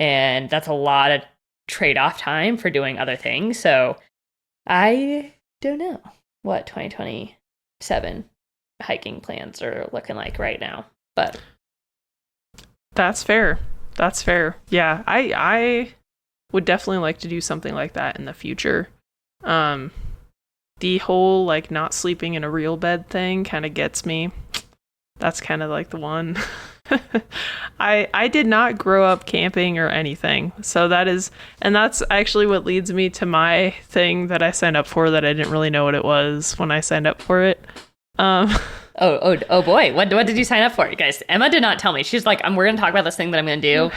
And that's a lot of trade-off time for doing other things. So I don't know what 2027 hiking plans are looking like right now, but that's fair. Yeah, I would definitely like to do something like that in the future. The whole like not sleeping in a real bed thing kind of gets me. That's kind of like the one. I did not grow up camping or anything. So that's actually what leads me to my thing that I signed up for that I didn't really know what it was when I signed up for it. Oh boy. What did you sign up for, you guys? Emma did not tell me. She's like, we're going to talk about this thing that I'm going to do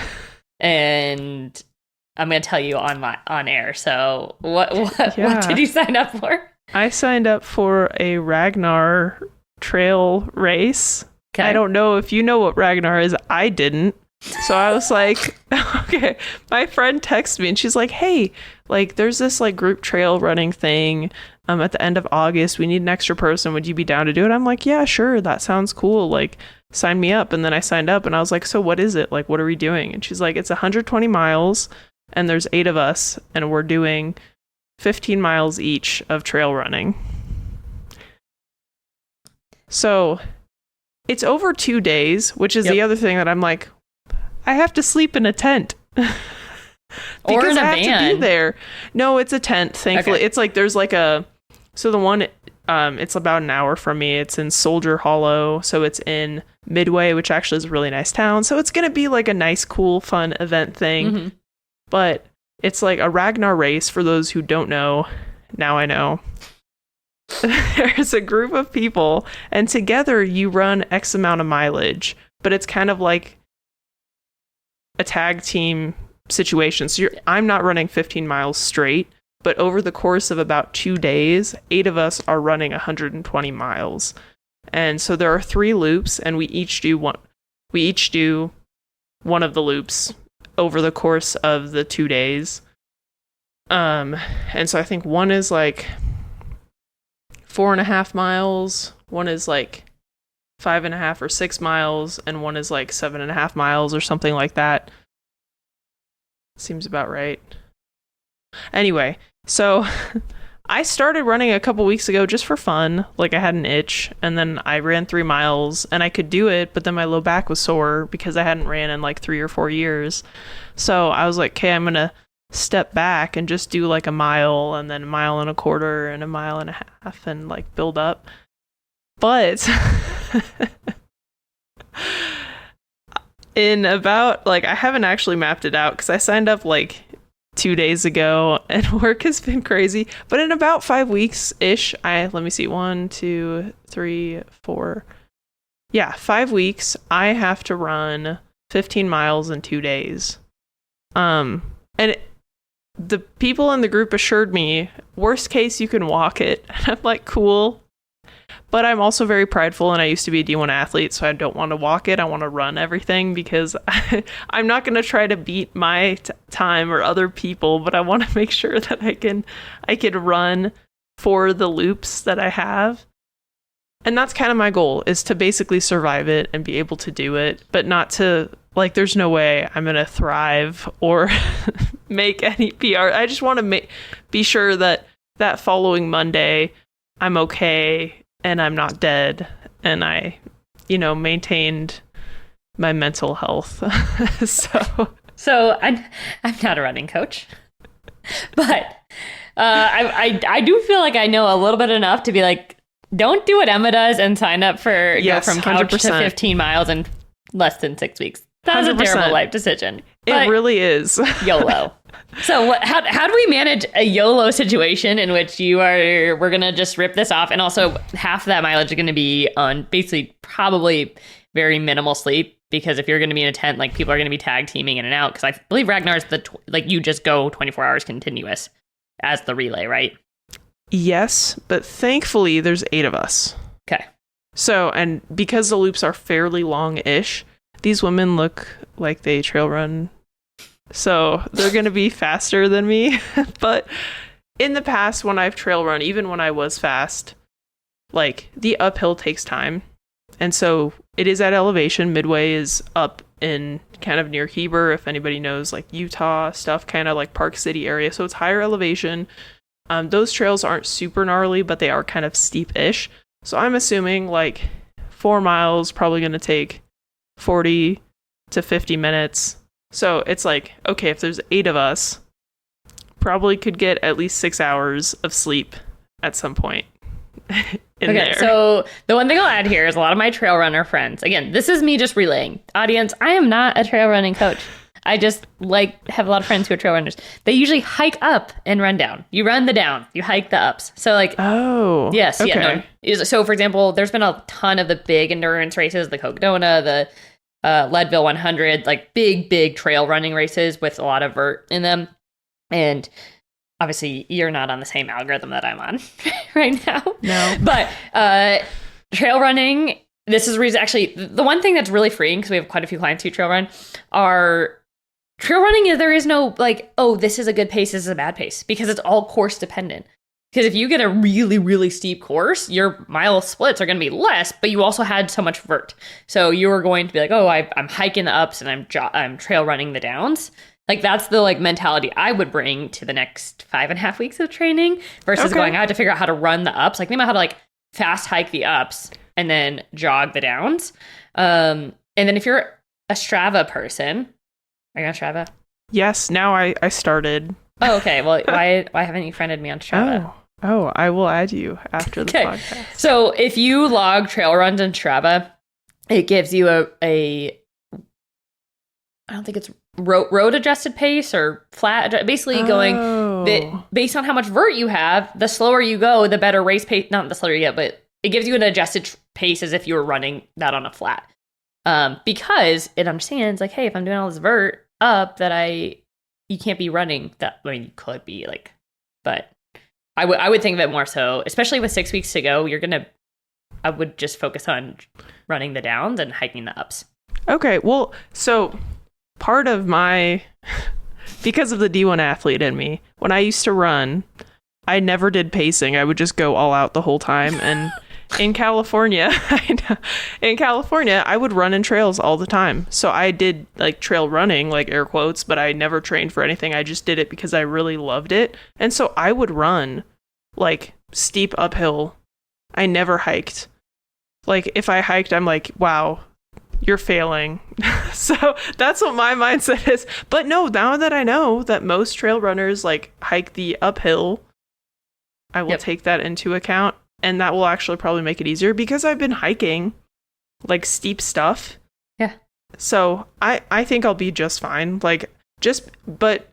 and I'm going to tell you on air. So what did you sign up for? I signed up for a Ragnar trail race. Okay. I don't know if you know what Ragnar is. I didn't. So I was like, okay. My friend texted me and she's like, hey, like there's this like group trail running thing at the end of August. We need an extra person. Would you be down to do it? I'm like, yeah, sure. That sounds cool. Like, sign me up. And then I signed up and I was like, so what is it? Like, what are we doing? And she's like, it's 120 miles and there's 8 of us and we're doing 15 miles each of trail running. So it's over 2 days, which is the other thing that I'm like, I have to sleep in a tent. Or in a van. I have to be there. No, it's a tent, thankfully. Okay. It's like, there's like so the one, it's about an hour from me. It's in Soldier Hollow. So it's in Midway, which actually is a really nice town. So it's going to be like a nice, cool, fun event thing. Mm-hmm. But it's like a Ragnar race for those who don't know. Now I know. There's a group of people and together you run X amount of mileage, but it's kind of like a tag team situation. So I'm not running 15 miles straight, but over the course of about 2 days, 8 of us are running 120 miles. And so there are 3 loops and we each do one of the loops over the course of the 2 days. And so I think one is like 4.5 miles, one is like 5.5 or 6 miles, and one is like 7.5 miles or something like that. Seems about right. Anyway, so I started running a couple weeks ago just for fun. Like I had an itch and then I ran 3 miles and I could do it, but then my low back was sore because I hadn't ran in like 3 or 4 years. So I was like, okay, I'm going to step back and just do like a mile and then a mile and a quarter and a mile and a half and like build up. But in about like, I haven't actually mapped it out because I signed up like 2 days ago and work has been crazy, but in about 5 weeks ish, let me see, 1, 2, 3, 4. Yeah, 5 weeks. I have to run 15 miles in 2 days. And the people in the group assured me, worst case, you can walk it. And I'm like, cool. But I'm also very prideful, and I used to be a D1 athlete, so I don't want to walk it. I want to run everything because I'm not going to try to beat my time or other people, but I want to make sure that I can run for the loops that I have. And that's kind of my goal, is to basically survive it and be able to do it, but not to, like, there's no way I'm going to thrive or make any PR. I just want to be sure that following Monday, I'm okay and I'm not dead, and I, maintained my mental health. So I'm not a running coach, but I do feel like I know a little bit enough to be like, don't do what Emma does and sign up for go from couch 100%. To 15 miles in less than 6 weeks. That's 100%. A terrible life decision. It really is. YOLO. So how do we manage a YOLO situation in which we're going to just rip this off, and also half of that mileage is going to be on basically probably very minimal sleep, because if you're going to be in a tent, like, people are going to be tag teaming in and out, because I believe Ragnar's you just go 24 hours continuous as the relay, right? Yes, but thankfully there's 8 of us. Okay. So, and because the loops are fairly long-ish, these women look like they trail run. So they're going to be faster than me. But in the past, when I've trail run, even when I was fast, like, the uphill takes time. And so it is at elevation. Midway is up in kind of near Heber, if anybody knows, like, Utah stuff, kind of like Park City area. So it's higher elevation. Those trails aren't super gnarly, but they are kind of steep-ish. So I'm assuming, like, 4 miles probably going to take 40 to 50 minutes. So it's like, okay, if there's 8 of us, probably could get at least 6 hours of sleep at some point. Okay, so the one thing I'll add here is a lot of my trail runner friends. Again, this is me just relaying. Audience, I am not a trail running coach. I just have a lot of friends who are trail runners. They usually hike up and run down. You run the down, you hike the ups. So, like, oh, yes, okay. Yeah, no. So, for example, there's been a ton of the big endurance races, the Cocodona, the Leadville 100, like, big trail running races with a lot of vert in them. And obviously, you're not on the same algorithm that I'm on right now. No, but trail running. This is the reason. Actually, the one thing that's really freeing, because we have quite a few clients who trail run, are trail running. There is no, like, oh, this is a good pace, this is a bad pace, because it's all course dependent. Because if you get a really, really steep course, your mile splits are going to be less, but you also had so much vert. So you're going to be like, oh, I'm hiking the ups and I'm trail running the downs. Like, that's the, like, mentality I would bring to the next 5.5 weeks of training versus going, I had to figure out how to run the ups. Like, think about how to, like, fast hike the ups and then jog the downs. And then if you're a Strava person, are you on Strava? Yes, now I started. Oh, okay. Well, why haven't you friended me on Strava? Oh, I will add you after the podcast. So if you log trail runs in Strava, it gives you a I don't think it's road adjusted pace or flat, basically going based on how much vert you have. The slower you go, the better race pace. Not the slower you get, but it gives you an adjusted pace as if you were running that on a flat. Because it understands, like, hey, if I'm doing all this vert up, that you can't be running that. I mean, you could be, like, but I would think of it more so, especially with 6 weeks to go. I would just focus on running the downs and hiking the ups. Okay, well, so part of because of the D1 athlete in me, when I used to run, I never did pacing. I would just go all out the whole time. And in California, I would run in trails all the time. So I did, like, trail running, like, air quotes, but I never trained for anything. I just did it because I really loved it. And so I would run, like, steep uphill. I never hiked. Like, if I hiked, I'm like, wow, you're failing. So that's what my mindset is. But no, now that I know that most trail runners, like, hike the uphill, I will take that into account. And that will actually probably make it easier because I've been hiking, like, steep stuff. Yeah. So I think I'll be just fine. But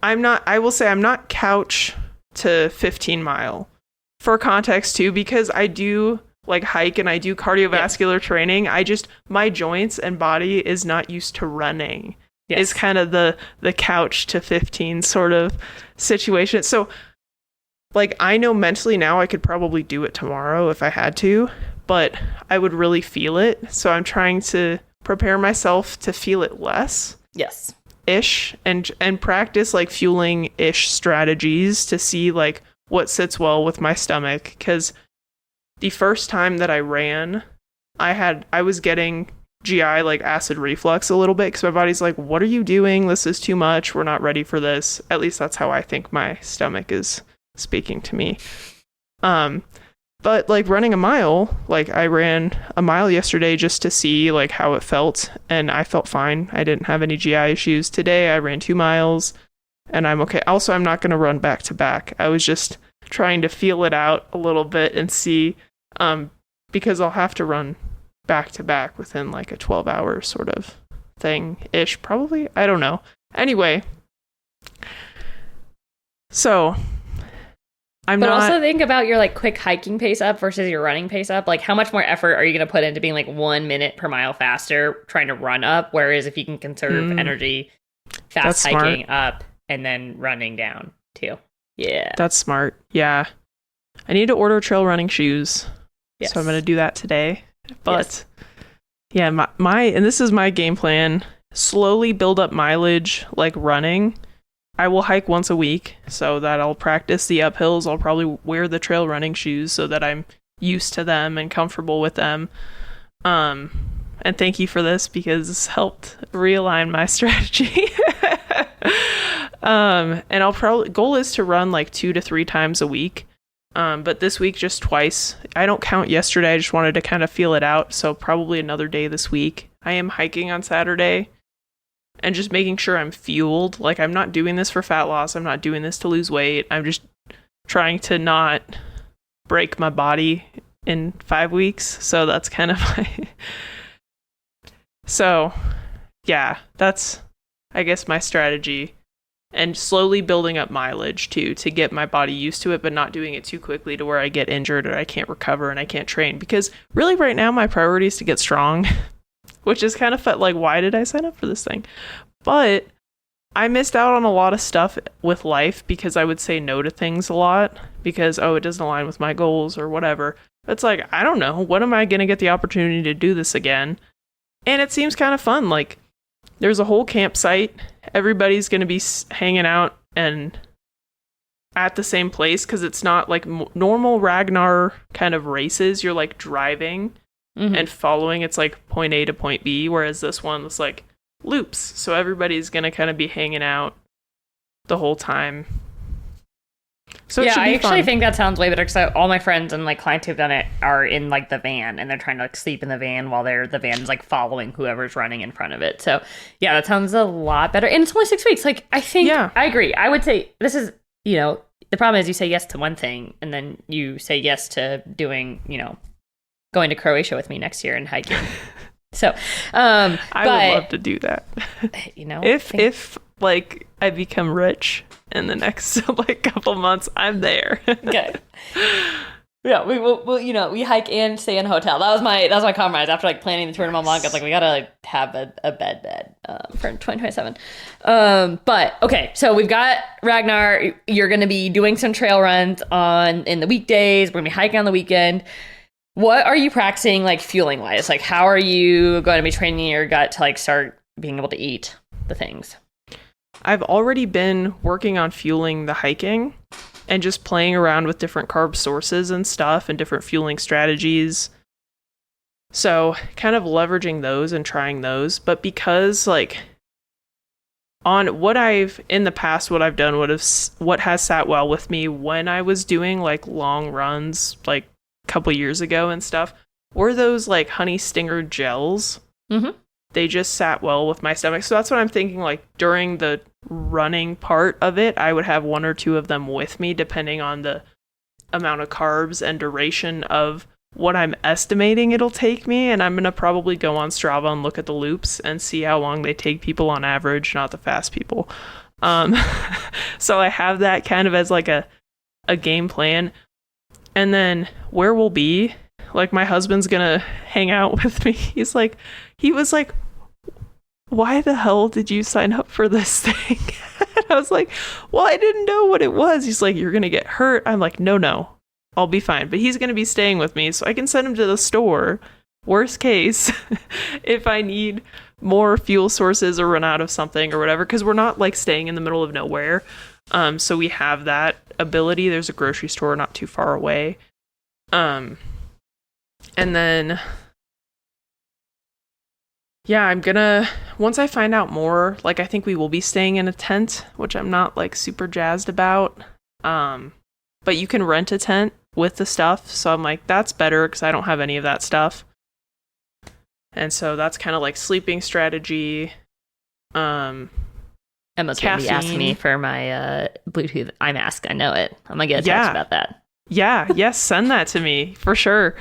I will say I'm not couch to 15 mile for context too, because I do, like, hike and I do cardiovascular training. My joints and body is not used to running. Yes. Is kind of the couch to 15 sort of situation. So like, I know mentally now I could probably do it tomorrow if I had to, but I would really feel it. So I'm trying to prepare myself to feel it less. Yes. Ish, and practice like fueling ish strategies to see like what sits well with my stomach. Because the first time that I ran, I was getting GI, like acid reflux a little bit, because my body's like, what are you doing? This is too much. We're not ready for this. At least that's how I think my stomach is speaking to me. But like running a mile, like I ran a mile yesterday just to see like how it felt, and I felt fine. I didn't have any GI issues. Today I ran 2 miles and I'm okay. Also, I'm not going to run back to back. I was just trying to feel it out a little bit and see, because I'll have to run back to back within like a 12-hour sort of thing ish, probably. I don't know. Anyway, so But also think about your like quick hiking pace up versus your running pace up. Like, how much more effort are you going to put into being like 1 minute per mile faster trying to run up? Whereas if you can conserve energy, fast hiking up and then running down too. Yeah. That's smart. Yeah. I need to order trail running shoes. Yes. So I'm going to do that today. But yeah, my and this is my game plan. Slowly build up mileage like running. I will hike once a week so that I'll practice the uphills. I'll probably wear the trail running shoes so that I'm used to them and comfortable with them. And thank you for this, because this helped realign my strategy. And I'll probably, goal is to run like 2 to 3 times a week. But this week just twice. I don't count yesterday. I just wanted to kind of feel it out. So probably another day this week. I am hiking on Saturday. And just making sure I'm fueled. Like, I'm not doing this for fat loss. I'm not doing this to lose weight. I'm just trying to not break my body in 5 weeks. So that's kind of my... So, yeah, that's, I guess, my strategy. And slowly building up mileage, too, to get my body used to it, but not doing it too quickly to where I get injured or I can't recover and I can't train. Because really right now, my priority is to get strong. Which is kind of felt like, why did I sign up for this thing? But I missed out on a lot of stuff with life because I would say no to things a lot because, it doesn't align with my goals or whatever. It's like, I don't know. When am I going to get the opportunity to do this again? And it seems kind of fun. Like, there's a whole campsite. Everybody's going to be hanging out and at the same place because it's not like normal Ragnar kind of races. You're like driving. And following, it's like point A to point B, whereas this one was like loops. So everybody's going to kind of be hanging out the whole time. So yeah, I actually think that sounds way better because all my friends and like clients who've done it are in like the van and they're trying to like sleep in the van while the van's like following whoever's running in front of it. So yeah, that sounds a lot better. And it's only 6 weeks. Like, I think, I agree. I would say this is, the problem is you say yes to one thing and then you say yes to doing, going to Croatia with me next year and hiking. So, I would love to do that. If like I become rich in the next like couple months, I'm there. Okay. Yeah, we will. We hike and stay in a hotel. That was my compromise after like planning the Tour du Mont Blanc. I was like, we gotta like have a bed for 2027. But okay, so we've got Ragnar. You're gonna be doing some trail runs in the weekdays. We're gonna be hiking on the weekend. What are you practicing, like, fueling-wise? Like, how are you going to be training your gut to, like, start being able to eat the things? I've already been working on fueling the hiking and just playing around with different carb sources and stuff and different fueling strategies. So, kind of leveraging those and trying those. But because, like, on what I've, in the past, what I've done, what has sat well with me when I was doing, like, long runs, like, couple years ago and stuff, were those like honey stinger gels. They just sat well with my stomach. So that's what I'm thinking, like during the running part of it, I would have 1 or 2 of them with me depending on the amount of carbs and duration of what I'm estimating it'll take me. And I'm going to probably go on Strava and look at the loops and see how long they take people on average, not the fast people. So I have that kind of as like a game plan. And then where we'll be, like my husband's gonna hang out with me. He was like, why the hell did you sign up for this thing? And I was like, well, I didn't know what it was. He's like, you're going to get hurt. I'm like, no, I'll be fine. But he's going to be staying with me, so I can send him to the store. Worst case, if I need more fuel sources or run out of something or whatever, because we're not like staying in the middle of nowhere. So we have that ability. There's a grocery store not too far away. And then, yeah, I'm gonna, once I find out more, like, I think we will be staying in a tent, which I'm not like super jazzed about. But you can rent a tent with the stuff. So I'm like, that's better because I don't have any of that stuff. And so that's kind of like sleeping strategy. Emma's going to be asking me for my Bluetooth eye mask. I know it. I'm going to get a text about that. Yeah, yes, send that to me for sure.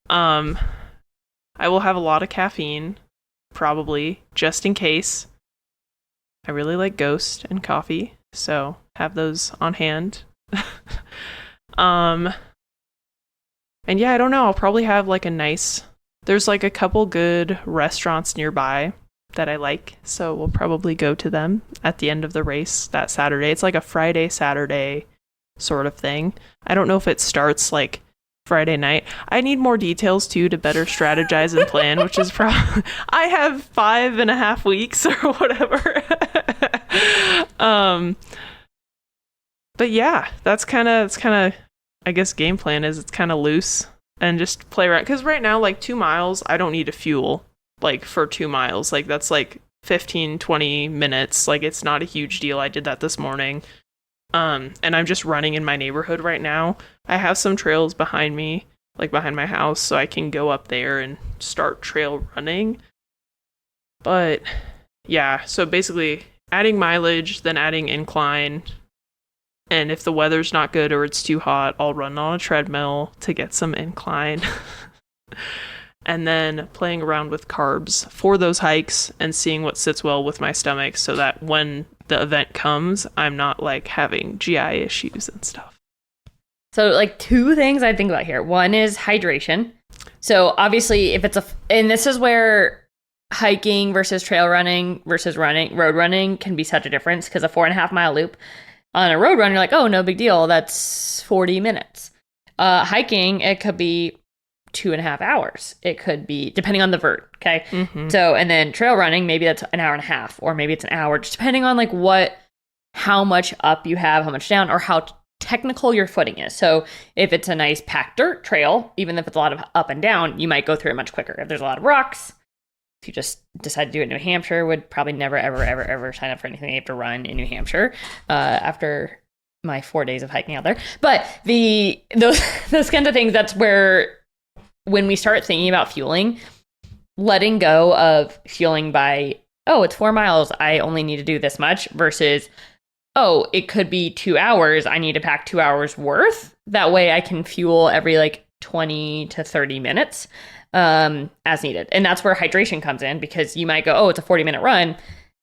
I will have a lot of caffeine, probably, just in case. I really like Ghost and coffee, so have those on hand. And yeah, I don't know. I'll probably have like a nice... There's like a couple good restaurants nearby that I like, so we'll probably go to them at the end of the race that Saturday. It's like a Friday, Saturday sort of thing. I don't know if it starts like Friday night. I need more details too to better strategize and plan, which is probably... I have 5.5 weeks or whatever. But yeah, that's kind of, I guess game plan is it's kind of loose. And just play around. Because right now, like 2 miles, I don't need to fuel, like, for 2 miles. Like, that's like 15, 20 minutes. Like, it's not a huge deal. I did that this morning. And I'm just running in my neighborhood right now. I have some trails behind me, like behind my house, so I can go up there and start trail running. But, yeah, so basically adding mileage, then adding incline. And if the weather's not good or it's too hot, I'll run on a treadmill to get some incline. And then playing around with carbs for those hikes and seeing what sits well with my stomach so that when the event comes, I'm not like having GI issues and stuff. So like 2 things I think about here. One is hydration. So obviously if it's and this is where hiking versus trail running versus road running can be such a difference, because a 4.5 mile loop on a road run, you're like, oh, no big deal. That's 40 minutes. Hiking, it could be 2.5 hours. It could be, depending on the vert, okay? Mm-hmm. So, and then trail running, maybe that's an hour and a half, or maybe it's an hour, just depending on like how much up you have, how much down, or how technical your footing is. So if it's a nice packed dirt trail, even if it's a lot of up and down, you might go through it much quicker. If there's a lot of rocks, if you just decide to do it in New Hampshire, would probably never, ever sign up for anything you have to run in New Hampshire after my 4 days of hiking out there. But those kinds of things, that's where when we start thinking about fueling, letting go of fueling by, oh, it's 4 miles, I only need to do this much, versus, oh, it could be 2 hours, I need to pack 2 hours worth. That way I can fuel every like 20 to 30 minutes. As needed. And that's where hydration comes in, because you might go, oh, it's a 40-minute run,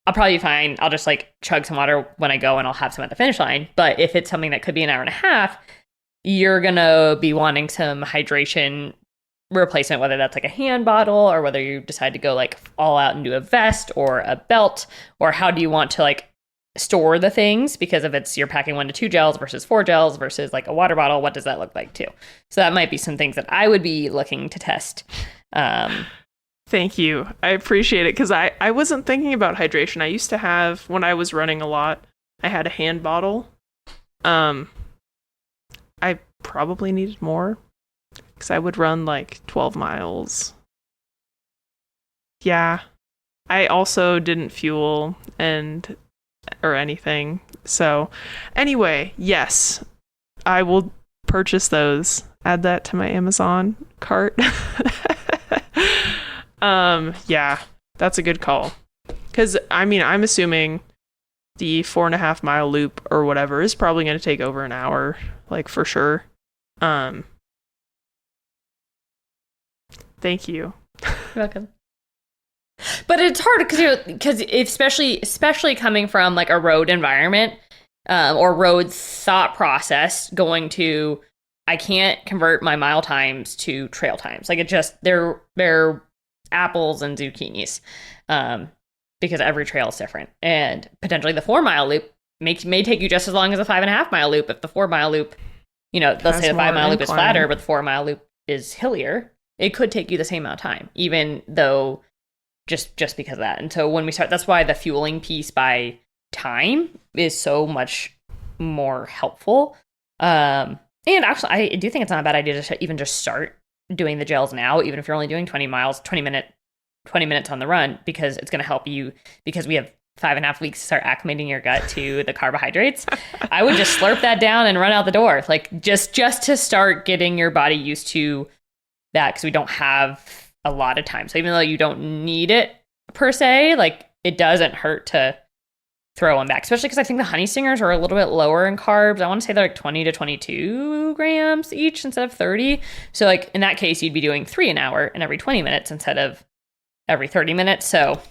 I'll probably be fine. I'll just like chug some water when I go and I'll have some at the finish line. But if it's something that could be an hour and a half, you're going to be wanting some hydration replacement, whether that's like a hand bottle or whether you decide to go like all out and do a vest or a belt, or how do you want to like store the things, because if it's you're packing 1 to 2 gels versus 4 gels versus like a water bottle, what does that look like too? So that might be some things that I would be looking to test. Thank you. I appreciate it, because I wasn't thinking about hydration. I used to have, when I was running a lot, I had a hand bottle. I probably needed more, because I would run like 12 miles. Yeah. I also didn't fuel or anything. So anyway, yes, I will purchase those. Add that to my Amazon cart. Yeah, that's a good call. Because, I mean, I'm assuming the 4.5 mile loop or whatever is probably going to take over an hour, like for sure. Thank you. You're welcome. But it's hard because especially coming from like a road environment or road thought process, going to, I can't convert my mile times to trail times. Like it just they're apples and zucchinis. because every trail is different. And potentially the 4-mile loop may take you just as long as a 5.5-mile loop. If the 4-mile loop, let's say the 5-mile loop is flatter, but the 4-mile loop is hillier, it could take you the same amount of time, even though just because of that. And so when we start, that's why the fueling piece by time is so much more helpful. And actually, I do think it's not a bad idea to even just start doing the gels now, even if you're only doing 20 minutes on the run, because it's going to help you, because we have 5.5 weeks to start acclimating your gut to the carbohydrates. I would just slurp that down and run out the door, like just to start getting your body used to that, because we don't have a lot of time. So even though you don't need it per se, like it doesn't hurt to throw them back, especially because I think the honey stingers are a little bit lower in carbs. I want to say they're like 20 to 22 grams each instead of 30. So like in that case, you'd be doing 3 an hour and every 20 minutes instead of every 30 minutes. So,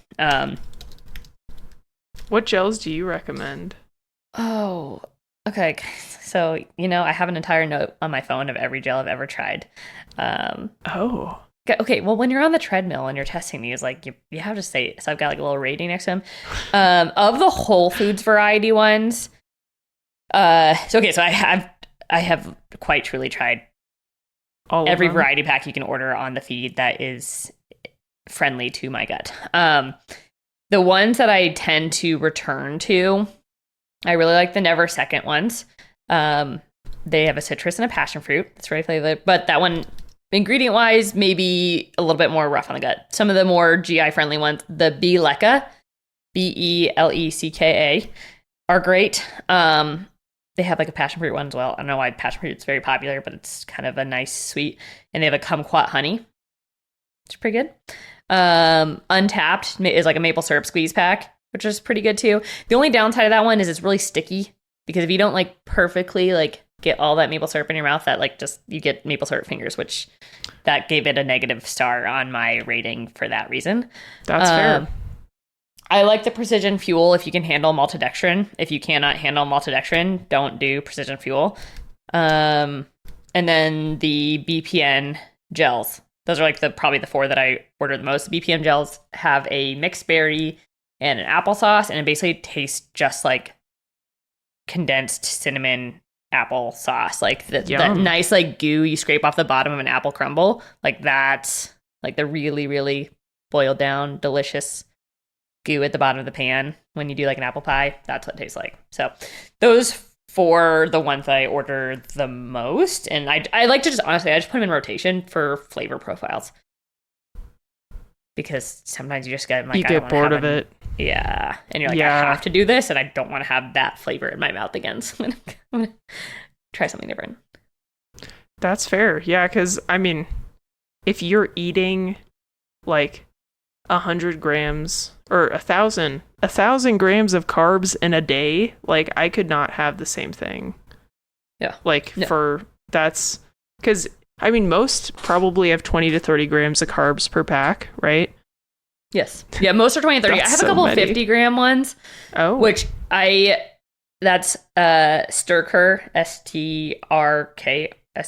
what gels do you recommend? Oh, okay. So, I have an entire note on my phone of every gel I've ever tried. Okay. Well, when you're on the treadmill and you're testing these, like you have to say, so I've got like a little rating next to them. Of the Whole Foods variety ones. So I have quite truly tried every variety pack you can order on the feed that is friendly to my gut. The ones that I tend to return to, I really like the Never Second ones. They have a citrus and a passion fruit. That's very flavored, but that one, ingredient wise, maybe a little bit more rough on the gut. Some of the more GI friendly ones, the Belecka, Belecka, are great. They have like a passion fruit one as well. I don't know why passion fruit is very popular, but it's kind of a nice sweet. And they have a kumquat honey. It's pretty good. Untapped is like a maple syrup squeeze pack, which is pretty good too. The only downside of that one is it's really sticky, because if you don't like perfectly like get all that maple syrup in your mouth, that like just you get maple syrup fingers, which that gave it a negative star on my rating for that reason. That's fair. I like the Precision Fuel if you can handle maltodextrin. If you cannot handle maltodextrin, don't do Precision Fuel. And then the BPN gels. Those are like probably the 4 that I order the most. The BPM gels have a mixed berry and an applesauce, and it basically tastes just like condensed cinnamon applesauce. Like that nice like goo you scrape off the bottom of an apple crumble. Like that's like the really, really boiled down, delicious goo at the bottom of the pan when you do like an apple pie. That's what it tastes like. So those 4 the ones that I order the most, and I like to just honestly I just put them in rotation for flavor profiles, because sometimes you just get like, you get bored of it. Yeah, and you're like, I have to do this, and I don't want to have that flavor in my mouth again. So I'm gonna try something different. That's fair. Yeah, because I mean, if you're eating like 100 grams or 1,000 grams of carbs in a day, like I could not have the same thing. Yeah. That's because I mean, most probably have 20 to 30 grams of carbs per pack, right? Yes. Yeah, most are 20 and 30. I have a couple of 50-gram ones. Oh. Which that's Sturker, STRK, I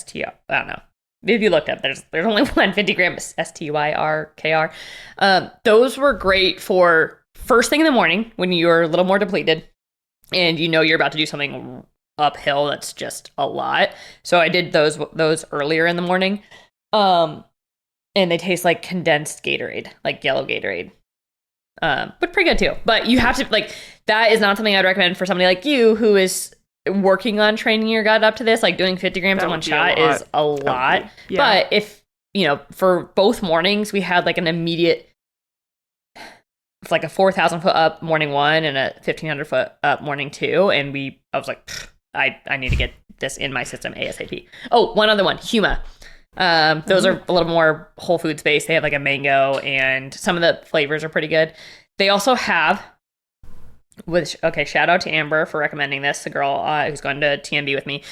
don't know. If you looked up, there's only one 50-gram STYRKR. Those were great for first thing in the morning when you're a little more depleted and you're about to do something uphill that's just a lot. So I did those earlier in the morning. And they taste like condensed Gatorade, like yellow Gatorade. But pretty good too. But you have to that is not something I'd recommend for somebody like you who is working on training your gut up to this. Like doing 50 grams in one shot is a lot. But if, for both mornings, we had like an immediate, like a 4,000 foot up morning 1 and a 1,500 foot up morning 2. And I was like, I need to get this in my system ASAP. Oh, one other one, Huma. Those are a little more Whole Foods based. They have like a mango, and some of the flavors are pretty good. They also have, shout out to Amber for recommending this, the girl who's going to TMB with me.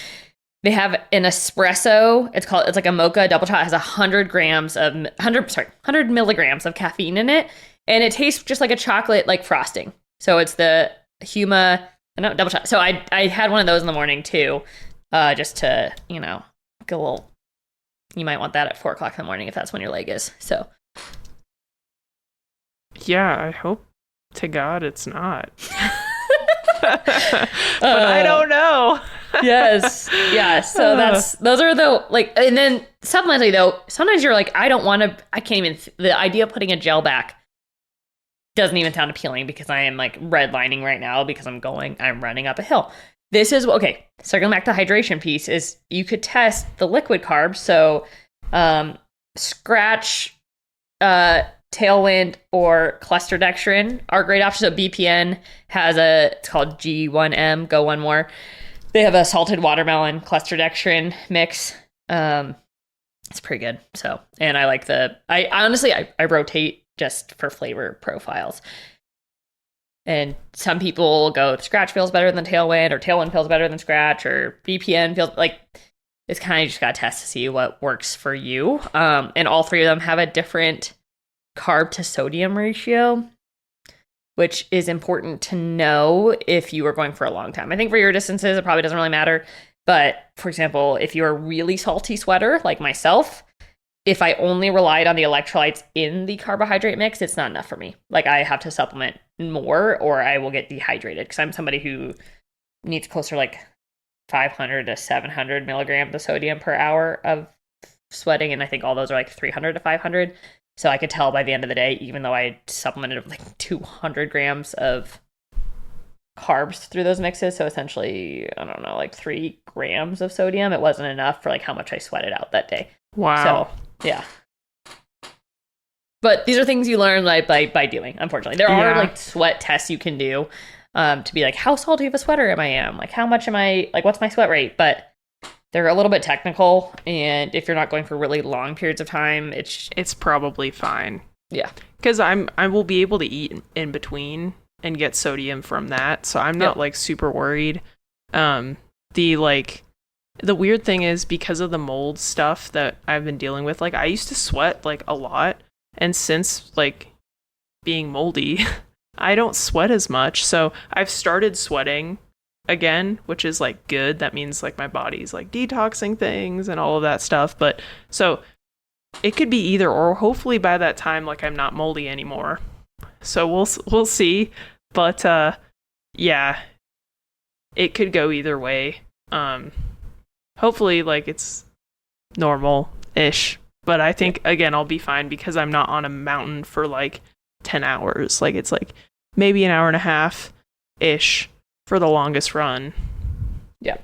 They have an espresso. It's like a mocha double shot. It has 100 milligrams of caffeine in it, and it tastes just like a chocolate like frosting. So it's the Huma double shot. So I had one of those in the morning too, just to get a little. You might want that at 4:00 in the morning if that's when your leg is. So, yeah, I hope To God, it's not. But I don't know. Yes. Yeah. So those are the, like, and then supplementally though, sometimes you're like, I can't even, the idea of putting a gel back doesn't even sound appealing because I am like redlining right now because I'm running up a hill. This is, okay, circling back to the hydration piece is you could test the liquid carbs. So Scratch, Tailwind, or Cluster Dextrin are great options. So BPN has it's called G1M, Go One More. They have a salted watermelon Cluster Dextrin mix. It's pretty good. So, and I like I honestly rotate just for flavor profiles. And some people go, Scratch feels better than Tailwind, or Tailwind feels better than Scratch, or BPN feels like, it's kind of just got to test to see what works for you. And all three of them have a different carb to sodium ratio, which is important to know if you are going for a long time. I think for your distances, it probably doesn't really matter. But for example, if you're a really salty sweater like myself, if I only relied on the electrolytes in the carbohydrate mix, it's not enough for me. Like I have to supplement more or I will get dehydrated because I'm somebody who needs closer like 500 to 700 milligrams of sodium per hour of sweating. And I think all those are like 300 to 500. So I could tell by the end of the day, even though I supplemented like 200 grams of carbs through those mixes. So essentially, I don't know, like 3 grams of sodium. It wasn't enough for like how much I sweated out that day. Wow. So, yeah. But these are things you learn like by doing, unfortunately. There are like sweat tests you can do to be like, how salty of a sweater am I? Like, how much am I, like, what's my sweat rate? But they're a little bit technical. And if you're not going for really long periods of time, it's probably fine. Yeah. Because I will be able to eat in between and get sodium from that. So I'm not like super worried. The weird thing is because of the mold stuff that I've been dealing with, like I used to sweat like a lot. And since like being moldy, I don't sweat as much. So I've started sweating again, which is like good. That means like my body's like detoxing things and all of that stuff. But so it could be either or. Hopefully by that time, like I'm not moldy anymore. So we'll see. But yeah, it could go either way. Hopefully like it's normal-ish. But I think, again, I'll be fine because I'm not on a mountain for like 10 hours. Like it's like maybe an hour and a half-ish for the longest run. Yeah.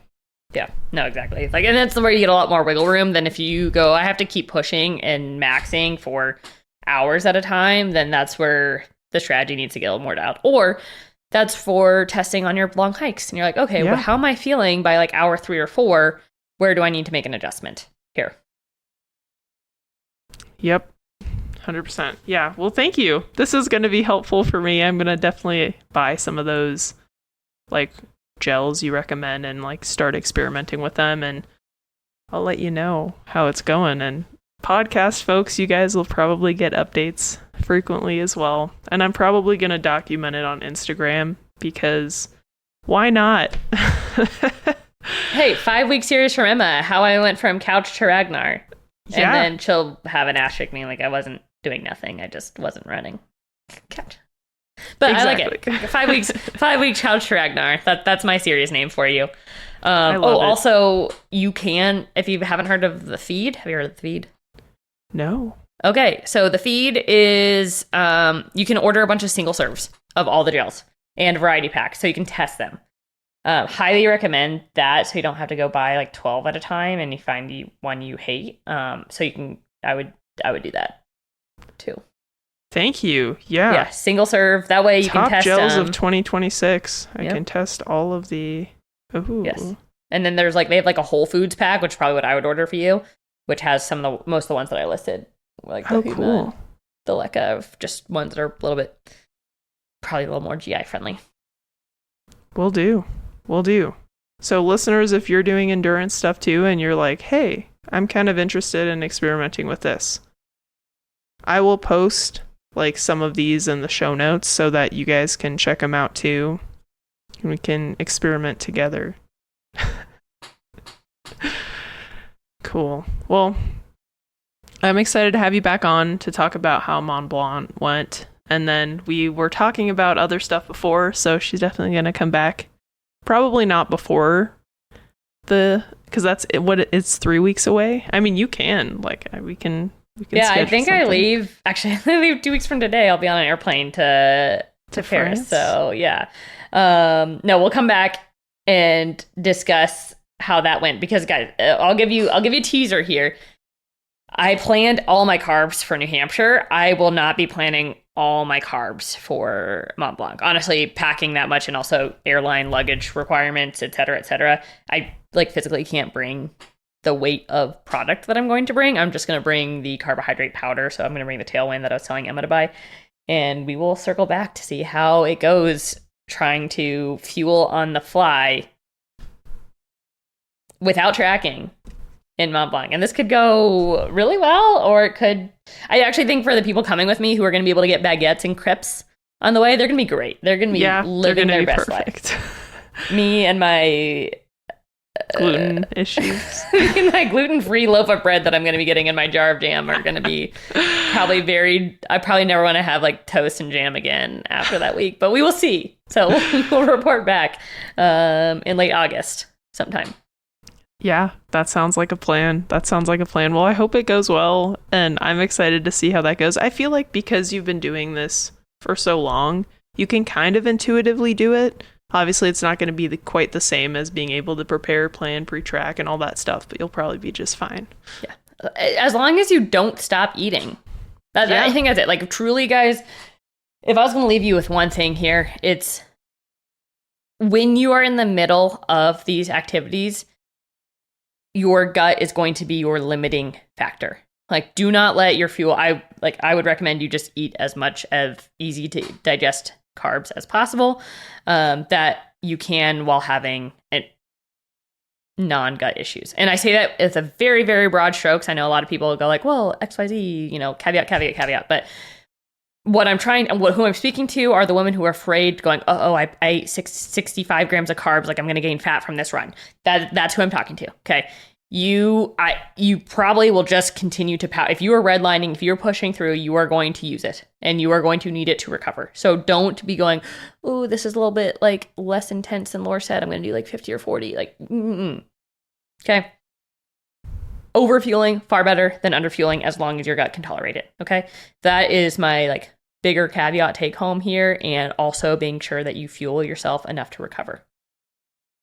Yeah. No, exactly. Like, and that's where you get a lot more wiggle room than if you go, I have to keep pushing and maxing for hours at a time, then that's where the strategy needs to get a little more dialed. Or that's for testing on your long hikes. And you're like, okay, well, how am I feeling by like hour 3 or 4? Where do I need to make an adjustment here? Yep. 100%. Yeah. Well, thank you. This is going to be helpful for me. I'm going to definitely buy some of those like gels you recommend and like start experimenting with them. And I'll let you know how it's going. And podcast folks, you guys will probably get updates frequently as well. And I'm probably going to document it on Instagram because why not? Hey, 5-week series from Emma, how I went from couch to Ragnar. Yeah. And then she'll have an asterisk being like, I wasn't doing nothing. I just wasn't running. Couch. But exactly. I like it. 5 weeks, 5 weeks couch to Ragnar. That's my series name for you. Also, you can, if you haven't heard of the feed, have you heard of the feed? No. Okay, so the feed is, you can order a bunch of single serves of all the gels and variety packs so you can test them. Highly recommend that so you don't have to go buy like 12 at a time and you find the one you hate. So you can, I would do that too. Thank you. Yeah. Yeah, single serve. That way you Top can test gels of 2026. I can test all of the. Ooh. Yes. And then there's like, they have like a Whole Foods pack, which is probably what I would order for you, which has some of most of the ones that I listed. Like the cool. The Leca, just ones that are a little bit, probably a little more GI friendly. Will do. So listeners, if you're doing endurance stuff too, and you're like, hey, I'm kind of interested in experimenting with this, I will post like some of these in the show notes so that you guys can check them out too. And we can experiment together. Cool. Well, I'm excited to have you back on to talk about how Mont Blanc went And then we were talking about other stuff before, so she's definitely going to come back. Probably not before because that's it's 3 weeks away. I mean, you can, like, we can yeah, I think something. I leave 2 weeks from today. I'll be on an airplane to Paris. France? So yeah. No, we'll come back and discuss how that went, because guys, I'll give you a teaser here. I planned all my carbs for New Hampshire. I will not be planning all my carbs for Mont Blanc. Honestly, packing that much, and also airline luggage requirements, et cetera, I like physically can't bring the weight of product that I'm going to bring. I'm just going to bring the carbohydrate powder. So I'm going to bring the Tailwind that I was telling Emma to buy, and we will circle back to see how it goes trying to fuel on the fly without tracking in Mont Blanc. And this could go really well, or it could... I actually think for the people coming with me who are going to be able to get baguettes and crepes on the way, they're going to be great. They're going to be living their best perfect life. Me and my... gluten issues. My gluten-free loaf of bread that I'm going to be getting in my jar of jam are going to be probably very... I probably never want to have like toast and jam again after that week, but we will see. So we'll report back in late August sometime. Yeah, that sounds like a plan. Well, I hope it goes well, and I'm excited to see how that goes. I feel like because you've been doing this for so long, you can kind of intuitively do it. Obviously, it's not going to be quite the same as being able to prepare, plan, pre-track, and all that stuff, but you'll probably be just fine. Yeah. As long as you don't stop eating. I think that's it. Like, truly, guys, if I was going to leave you with one thing here, it's when you are in the middle of these activities, your gut is going to be your limiting factor. Like, do not let your fuel... I would recommend you just eat as much of easy to digest carbs as possible that you can while having non-gut issues. And I say that it's a very, very broad strokes. I know a lot of people go like, well, XYZ, caveat. But what I'm who I'm speaking to are the women who are afraid, going, I ate 65 grams of carbs, like I'm going to gain fat from this run. That's who I'm talking to. Okay. You probably will just continue to power. If you are redlining, if you're pushing through, you are going to use it, and you are going to need it to recover. So don't be going, oh, this is a little bit like less intense than Laura said. I'm going to do like 50 or 40. Like, okay. Overfueling, far better than underfueling, as long as your gut can tolerate it. Okay. That is my like bigger caveat take home here. And also being sure that you fuel yourself enough to recover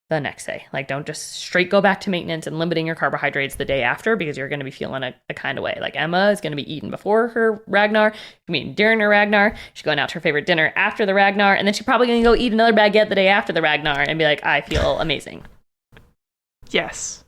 the next day. Like, don't just straight go back to maintenance and limiting your carbohydrates the day after, because you're going to be feeling a kind of way. Like, Emma is going to be eating before her Ragnar, during her Ragnar, she's going out to her favorite dinner after the Ragnar, and then she's probably going to go eat another baguette the day after the Ragnar and be like, I feel amazing. Yes.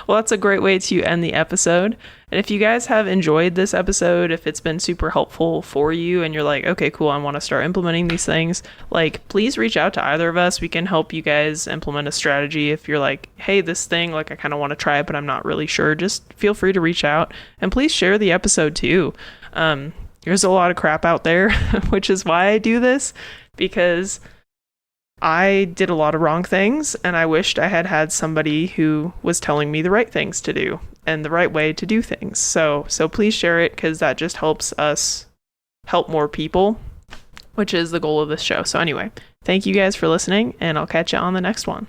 Well, that's a great way to end the episode. And if you guys have enjoyed this episode, if it's been super helpful for you and you're like, okay, cool, I want to start implementing these things, like, please reach out to either of us. We can help you guys implement a strategy. If you're like, hey, this thing, like, I kind of want to try it, but I'm not really sure, just feel free to reach out, and please share the episode too. There's a lot of crap out there, which is why I do this, because I did a lot of wrong things, and I wished I had somebody who was telling me the right things to do and the right way to do things. So please share it, because that just helps us help more people, which is the goal of this show. So anyway, thank you guys for listening, and I'll catch you on the next one.